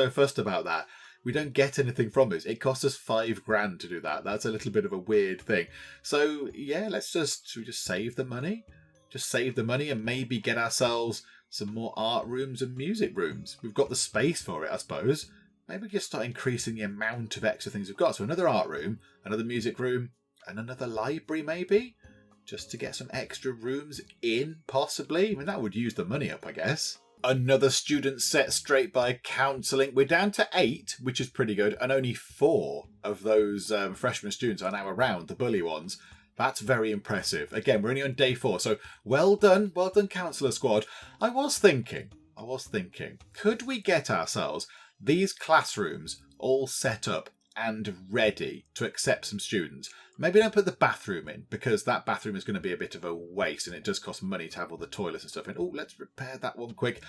fussed about that. We don't get anything from this. It costs us 5 grand to do that. That's a little bit of a weird thing. So yeah, should we just save the money? Just save the money and maybe get ourselves some more art rooms and music rooms. We've got the space for it, I suppose. Maybe we just start increasing the amount of extra things we've got. So another art room, another music room, and another library maybe, just to get some extra rooms in, possibly. I mean, that would use the money up, I guess. Another student set straight by counselling. We're down to 8, which is pretty good, and only 4 of those freshman students are now around, the bully ones. That's very impressive. Again, we're only on day 4, so well done counsellor squad. I was thinking, could we get ourselves these classrooms all set up and ready to accept some students. Maybe don't put the bathroom in, because that bathroom is going to be a bit of a waste and it does cost money to have all the toilets and stuff in. Oh, let's repair that one quick.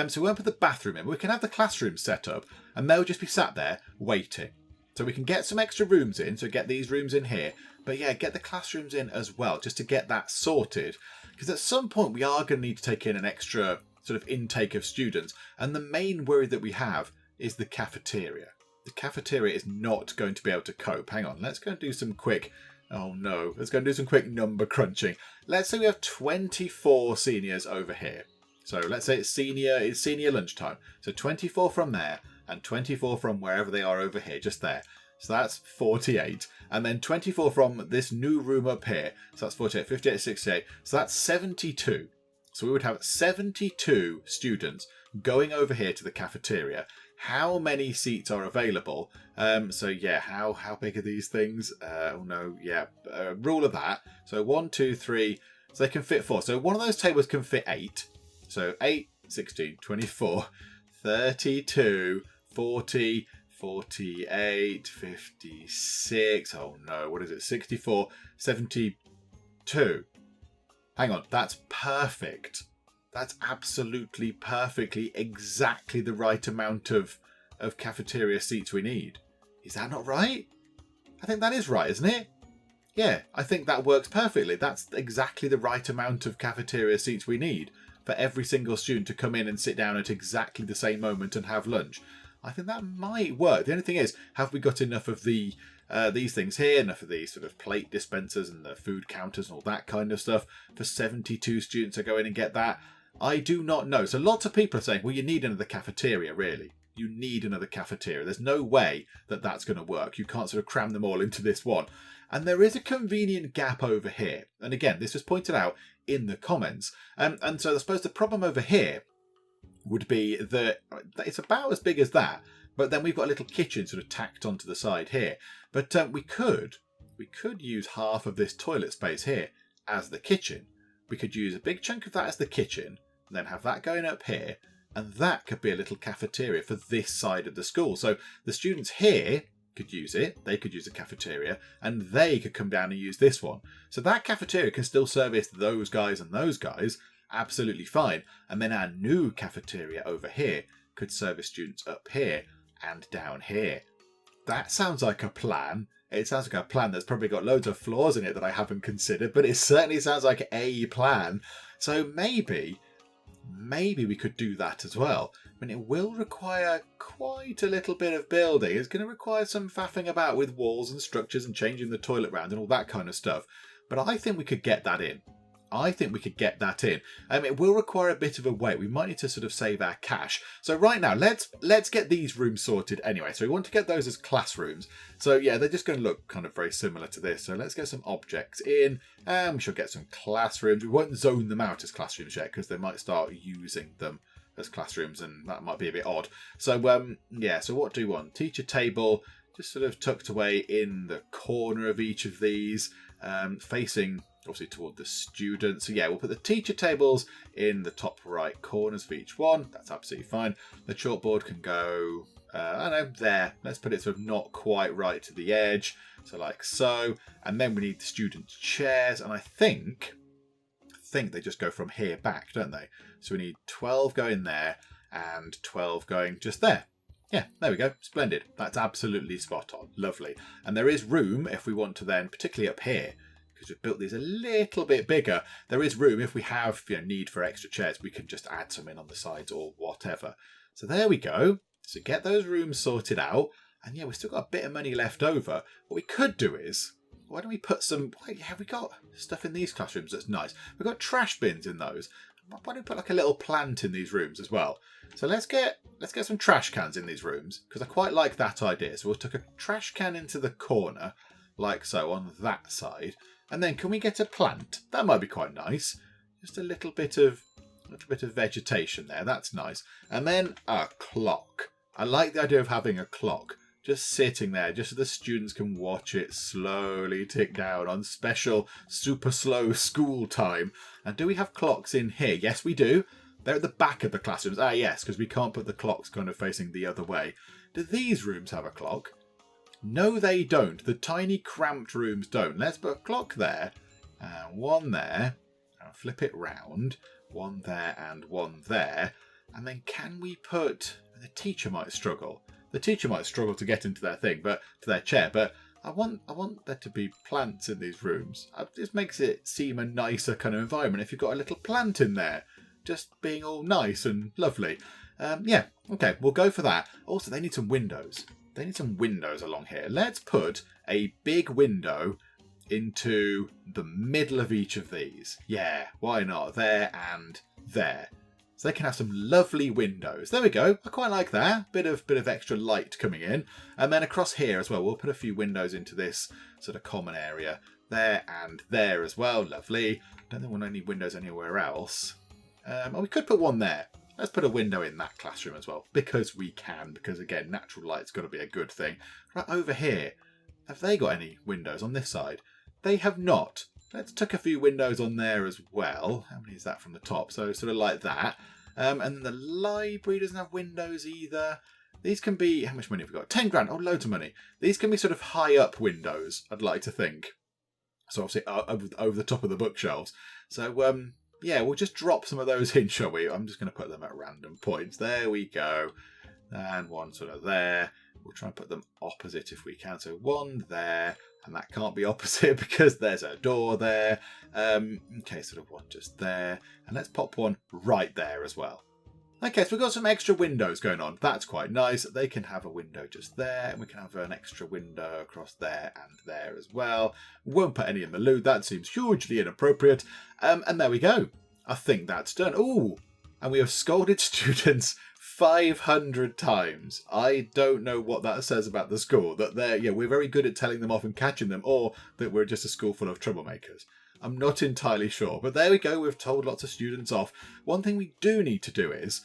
So we won't put the bathroom in. We can have the classroom set up and they'll just be sat there waiting. So we can get some extra rooms in, so get these rooms in here. But yeah, get the classrooms in as well, just to get that sorted. Because at some point we are going to need to take in an extra sort of intake of students. And the main worry that we have is the cafeteria. The cafeteria is not going to be able to cope. Hang on, let's go and do some quick... Oh no, let's go and do some quick number crunching. Let's say we have 24 seniors over here. So let's say it's senior lunchtime. So 24 from there and 24 from wherever they are over here, just there. So that's 48. And then 24 from this new room up here. So that's 48, 58, 68. So that's 72. So we would have 72 students going over here to the cafeteria. How many seats are available? So yeah, how big are these things? Oh no, yeah, rule of that. So 1, 2, 3, so they can fit 4. So one of those tables can fit 8. So 8, 16, 24, 32, 40, 48, 56. Oh no, what is it? 64, 72. Hang on, that's perfect. That's absolutely perfectly exactly the right amount of cafeteria seats we need. Is that not right? I think that is right, isn't it? Yeah, I think that works perfectly. That's exactly the right amount of cafeteria seats we need for every single student to come in and sit down at exactly the same moment and have lunch. I think that might work. The only thing is, have we got enough of these things here, enough of these sort of plate dispensers and the food counters and all that kind of stuff for 72 students to go in and get that? I do not know. So lots of people are saying, well, you need another cafeteria, really. You need another cafeteria. There's no way that that's going to work. You can't sort of cram them all into this one. And there is a convenient gap over here. And again, this was pointed out in the comments. And so I suppose the problem over here would be that it's about as big as that. But then we've got a little kitchen sort of tacked onto the side here. But we could use half of this toilet space here as the kitchen. We could use a big chunk of that as the kitchen, and then have that going up here, and that could be a little cafeteria for this side of the school. So the students here could use it, they could use a cafeteria, and they could come down and use this one. So that cafeteria can still service those guys and those guys, absolutely fine. And then our new cafeteria over here could service students up here and down here. That sounds like a plan. It sounds like a plan that's probably got loads of flaws in it that I haven't considered, but it certainly sounds like a plan. So maybe we could do that as well. I mean, it will require quite a little bit of building. It's going to require some faffing about with walls and structures and changing the toilet round and all that kind of stuff. But I think we could get that in. It will require a bit of a wait. We might need to sort of save our cash. So right now, let's get these rooms sorted anyway. So we want to get those as classrooms. So yeah, they're just going to look kind of very similar to this. So let's get some objects in, and we shall get some classrooms. We won't zone them out as classrooms yet because they might start using them as classrooms, and that might be a bit odd. So yeah. So what do we want? Teacher table, just sort of tucked away in the corner of each of these, facing obviously toward the students. So yeah, we'll put the teacher tables in the top right corners of each one. That's absolutely fine. The chalkboard can go, I don't know, there. Let's put it sort of not quite right to the edge. So like so. And then we need the students' chairs. And I think they just go from here back, don't they? So we need 12 going there and 12 going just there. Yeah, there we go. Splendid. That's absolutely spot on. Lovely. And there is room if we want to then, particularly up here, because we've built these a little bit bigger, there is room if we have need for extra chairs. We can just add some in on the sides or whatever. So there we go. So get those rooms sorted out. And yeah, we've still got a bit of money left over. What we could do is, why don't we put some... Yeah, we got stuff in these classrooms that's nice. We've got trash bins in those. Why don't we put like a little plant in these rooms as well? So let's get some trash cans in these rooms, because I quite like that idea. So we'll tuck a trash can into the corner, like so, on that side. And then can we get a plant? That might be quite nice. Just a little bit of vegetation there. That's nice. And then a clock. I like the idea of having a clock just sitting there, just so the students can watch it slowly tick down on special super slow school time. And do we have clocks in here? Yes, we do. They're at the back of the classrooms. Ah, yes, because we can't put the clocks kind of facing the other way. Do these rooms have a clock? No, they don't. The tiny cramped rooms don't. Let's put a clock there, one there, and flip it round, one there and one there. And then can we put... The teacher might struggle. The teacher might struggle to get into their thing, to their chair. But I want there to be plants in these rooms. It just makes it seem a nicer kind of environment if you've got a little plant in there, just being all nice and lovely. Yeah, okay, we'll go for that. Also, they need some windows. They need some windows along here. Let's put a big window into the middle of each of these. Yeah, why not? There and there. So they can have some lovely windows. There we go. I quite like that. Bit of extra light coming in. And then across here as well, we'll put a few windows into this sort of common area. There and there as well. Lovely. Don't think we'll need windows anywhere else. We could put one there. Let's put a window in that classroom as well. Because we can. Because again, natural light's got to be a good thing. Right over here. Have they got any windows on this side? They have not. Let's tuck a few windows on there as well. How many is that from the top? So sort of like that. And the library doesn't have windows either. These can be... How much money have we got? 10 grand. Oh, loads of money. These can be sort of high up windows, I'd like to think. So obviously over the top of the bookshelves. So, yeah, we'll just drop some of those in, shall we? I'm just going to put them at random points. There we go. And one sort of there. We'll try and put them opposite if we can. So one there. And that can't be opposite because there's a door there. Okay, sort of one just there. And let's pop one right there as well. Okay, so we've got some extra windows going on. That's quite nice. They can have a window just there. And we can have an extra window across there and there as well. Won't put any in the loo. That seems hugely inappropriate. And there we go. I think that's done. Ooh, and we have scolded students 500 times. I don't know what that says about the school. That we're very good at telling them off and catching them, or that we're just a school full of troublemakers. I'm not entirely sure. But there we go. We've told lots of students off. One thing we do need to do is,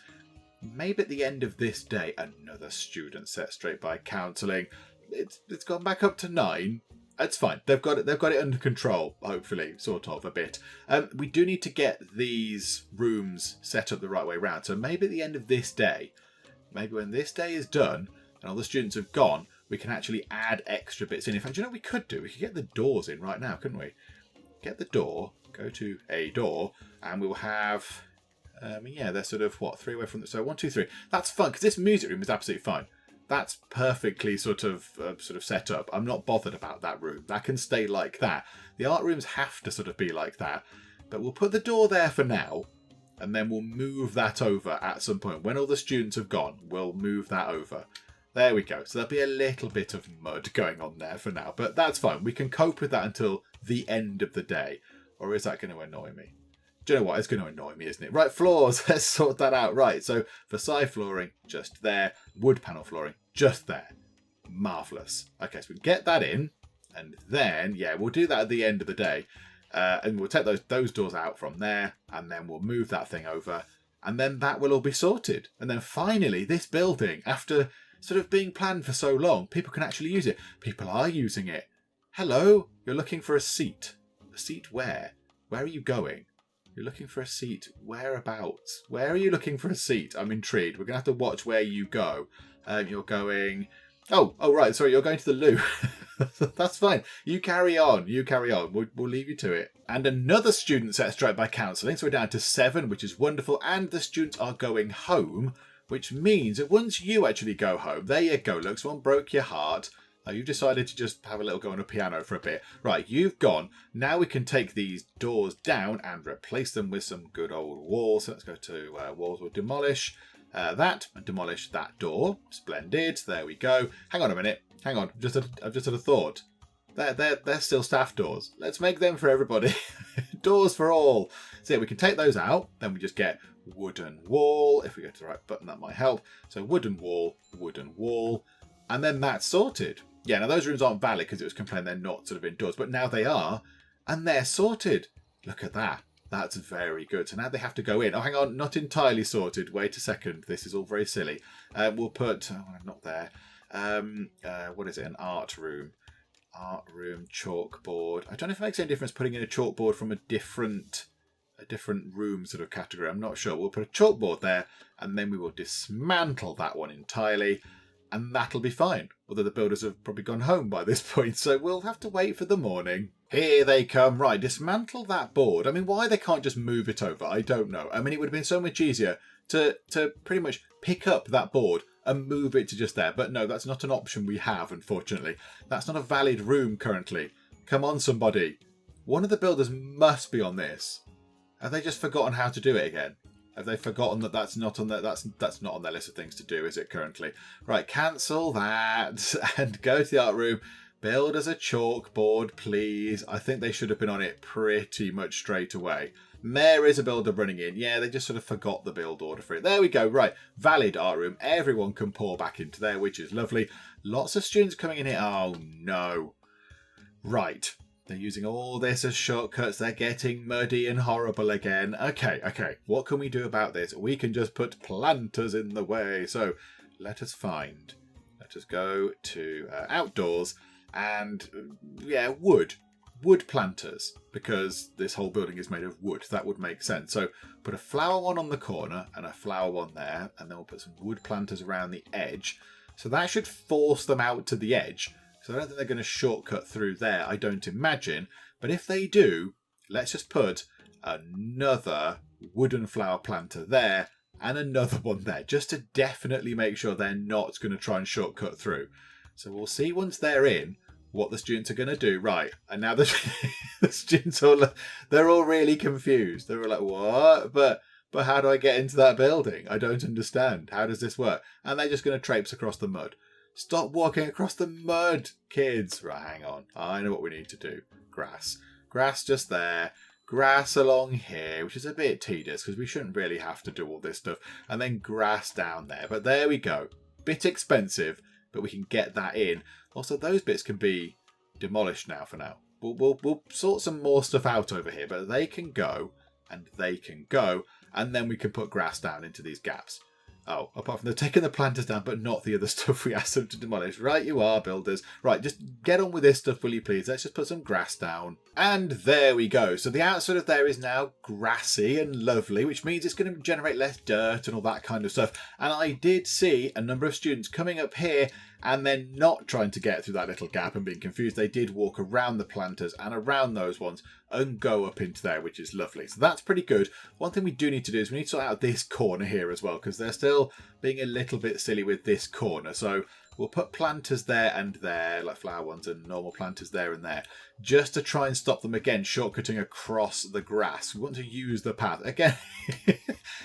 maybe at the end of this day, another student set straight by counselling. It's gone back up to 9. It's fine. They've got it under control, hopefully, sort of, a bit. We do need to get these rooms set up the right way round. So maybe at the end of this day, maybe when this day is done and all the students have gone, we can actually add extra bits in. In fact, you know what we could do? We could get the doors in right now, couldn't we? Get the door, go to a door, and we'll have... they're sort of, 3 away from the... So 1, 2, 3. That's fun, because this music room is absolutely fine. That's perfectly sort of set up. I'm not bothered about that room. That can stay like that. The art rooms have to sort of be like that. But we'll put the door there for now. And then we'll move that over at some point. When all the students have gone, we'll move that over. There we go. So there'll be a little bit of mud going on there for now. But that's fine. We can cope with that until the end of the day. Or is that going to annoy me? Do you know what? It's going to annoy me, isn't it? Right, floors. Let's sort that out. Right, so Versailles flooring, just there. Wood panel flooring, just there. Marvellous. Okay, so we can get that in. And then, we'll do that at the end of the day. And we'll take those doors out from there. And then we'll move that thing over. And then that will all be sorted. And then finally, this building, after sort of being planned for so long, people can actually use it. People are using it. Hello? You're looking for a seat. A seat where? Where are you going? You're looking for a seat. Whereabouts? Where are you looking for a seat? I'm intrigued. We're going to have to watch where you go. You're going... Oh, right. Sorry, you're going to the loo. That's fine. You carry on. We'll leave you to it. And another student set straight by counselling. So we're down to 7, which is wonderful. And the students are going home, which means that once you actually go home, there you go. Look, someone broke your heart. You've decided to just have a little go on a piano for a bit. Right, you've gone. Now we can take these doors down and replace them with some good old walls. So let's go to walls. We'll demolish that and demolish that door. Splendid. There we go. Hang on a minute. Hang on. I've just had a thought. They're still staff doors. Let's make them for everybody. Doors for all. So we can take those out. Then we just get wooden wall. If we go to the right button, that might help. So wooden wall. And then that's sorted. Yeah, now those rooms aren't valid because it was complaining they're not sort of indoors, but now they are, and they're sorted. Look at that. That's very good. So now they have to go in. Oh, hang on, not entirely sorted. Wait a second. This is all very silly. We'll put, not there. What is it? An art room. Art room, chalkboard. I don't know if it makes any difference putting in a chalkboard from a different room sort of category. I'm not sure. We'll put a chalkboard there, and then we will dismantle that one entirely. And that'll be fine. Although the builders have probably gone home by this point, so we'll have to wait for the morning. Here they come. Right, dismantle that board. I mean, why they can't just move it over, I don't know. I mean, it would have been so much easier to pretty much pick up that board and move it to just there. But no, that's not an option we have, unfortunately. That's not a valid room currently. Come on, somebody. One of the builders must be on this. Have they just forgotten how to do it again? Have they forgotten that that's not on their that's not on their list of things to do, is it currently? Right, cancel that and go to the art room. Build us a chalkboard, please. I think they should have been on it pretty much straight away. There is a builder running in. Yeah, they just sort of forgot the build order for it. There we go. Right, valid art room. Everyone can pour back into there, which is lovely. Lots of students coming in here. Oh, no. Right. They're using all this as shortcuts. They're getting muddy and horrible again. Okay. What can we do about this? We can just put planters in the way. So let us go to outdoors and, yeah, wood planters, because this whole building is made of wood. That would make sense. So put a flower one on the corner and a flower one there, and then we'll put some wood planters around the edge. So that should force them out to the edge. So I don't think they're going to shortcut through there, I don't imagine. But if they do, let's just put another wooden flower planter there and another one there, just to definitely make sure they're not going to try and shortcut through. So we'll see once they're in what the students are going to do. Right, and now the students they're all really confused. They're all like, what? But how do I get into that building? I don't understand. How does this work? And they're just going to traipse across the mud. Stop walking across the mud, kids. Right, hang on. I know what we need to do. Grass. Grass just there. Grass along here, which is a bit tedious because we shouldn't really have to do all this stuff. And then grass down there. But there we go. Bit expensive, but we can get that in. Also, those bits can be demolished now for now. We'll sort some more stuff out over here, but they can go, and they can go, and then we can put grass down into these gaps. Oh, apart from they're taking the planters down, but not the other stuff we asked them to demolish. Right, you are, builders. Right, just get on with this stuff, will you please? Let's just put some grass down. And there we go. So the outside of there is now grassy and lovely, which means it's going to generate less dirt and all that kind of stuff. And I did see a number of students coming up here and then not trying to get through that little gap and being confused. They did walk around the planters and around those ones and go up into there, which is lovely. So that's pretty good. One thing we do need to do is we need to sort out this corner here as well, because they're still being a little bit silly with this corner. So we'll put planters there and there, like flower ones, and normal planters there and there, just to try and stop them again shortcutting across the grass. We want to use the path. Again,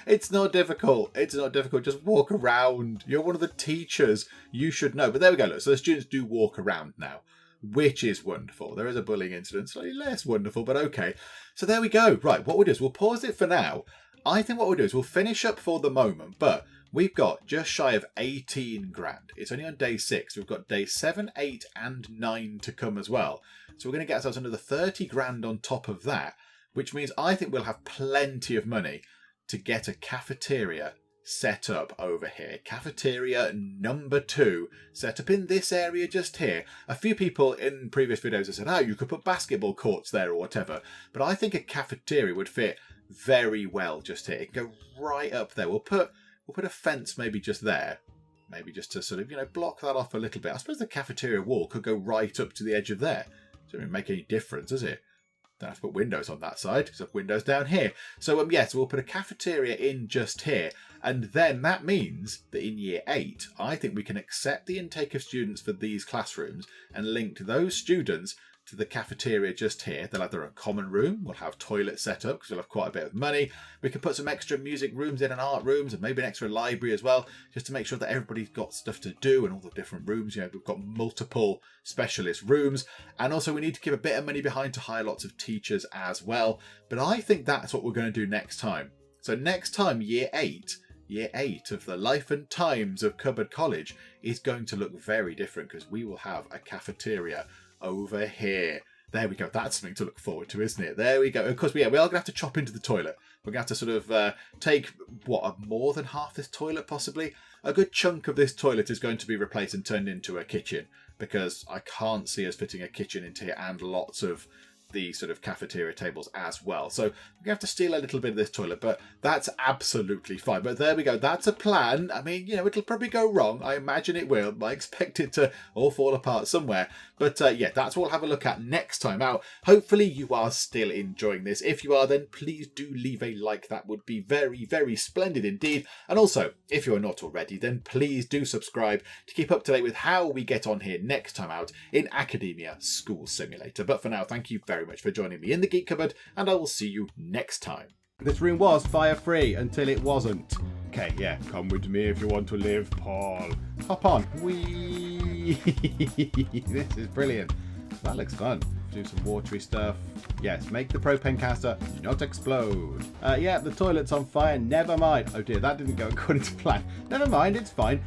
it's not difficult. It's not difficult. Just walk around. You're one of the teachers. You should know. But there we go. Look, so the students do walk around now, which is wonderful. There is a bullying incident, slightly less wonderful, but okay. So there we go. Right, what we'll do is we'll pause it for now. I think what we'll do is we'll finish up for the moment, but we've got just shy of 18 grand. It's only on day 6. We've got day 7, 8 and 9 to come as well. So we're going to get ourselves another 30 grand on top of that, which means I think we'll have plenty of money to get a cafeteria set up over here. Cafeteria number 2 set up in this area just here. A few people in previous videos have said, oh, you could put basketball courts there or whatever. But I think a cafeteria would fit very well just here. It can go right up there. We'll put a fence maybe just there. Maybe just to sort of, block that off a little bit. I suppose the cafeteria wall could go right up to the edge of there. It doesn't make any difference, does it? Don't have to put windows on that side, because have windows down here. So yes, we'll put a cafeteria in just here. And then that means that in year 8, I think we can accept the intake of students for these classrooms and link those students to the cafeteria just here. They'll have their own common room. We'll have toilets set up because we'll have quite a bit of money. We can put some extra music rooms in and art rooms and maybe an extra library as well, just to make sure that everybody's got stuff to do and all the different rooms. We've got multiple specialist rooms. And also we need to keep a bit of money behind to hire lots of teachers as well. But I think that's what we're going to do next time. So next time, year 8 of the life and times of Cupboard College is going to look very different, because we will have a cafeteria over here. There we go. That's something to look forward to, isn't it? There we go. Of course, we are going to have to chop into the toilet. We're going to have to sort of take, more than half this toilet, possibly? A good chunk of this toilet is going to be replaced and turned into a kitchen, because I can't see us fitting a kitchen into here and lots of the sort of cafeteria tables as well. So we have to steal a little bit of this toilet, but that's absolutely fine. But there we go. That's a plan. I mean, it'll probably go wrong. I imagine it will. I expect it to all fall apart somewhere. But yeah, that's what we'll have a look at next time out. Hopefully you are still enjoying this. If you are, then please do leave a like. That would be very, very splendid indeed. And also, if you are not already, then please do subscribe to keep up to date with how we get on here next time out in Academia School Simulator. But for now, thank you very much for joining me in the Geek Cupboard, and I will see you next time.
This room was fire-free until it wasn't. Okay, yeah, come with me if you want to live, Paul. Hop on. Whee! This is brilliant. That looks fun. Do some watery stuff. Yes, make the propane canister not explode. Yeah, the toilet's on fire. Never mind. Oh dear, that didn't go according to plan. Never mind, it's fine.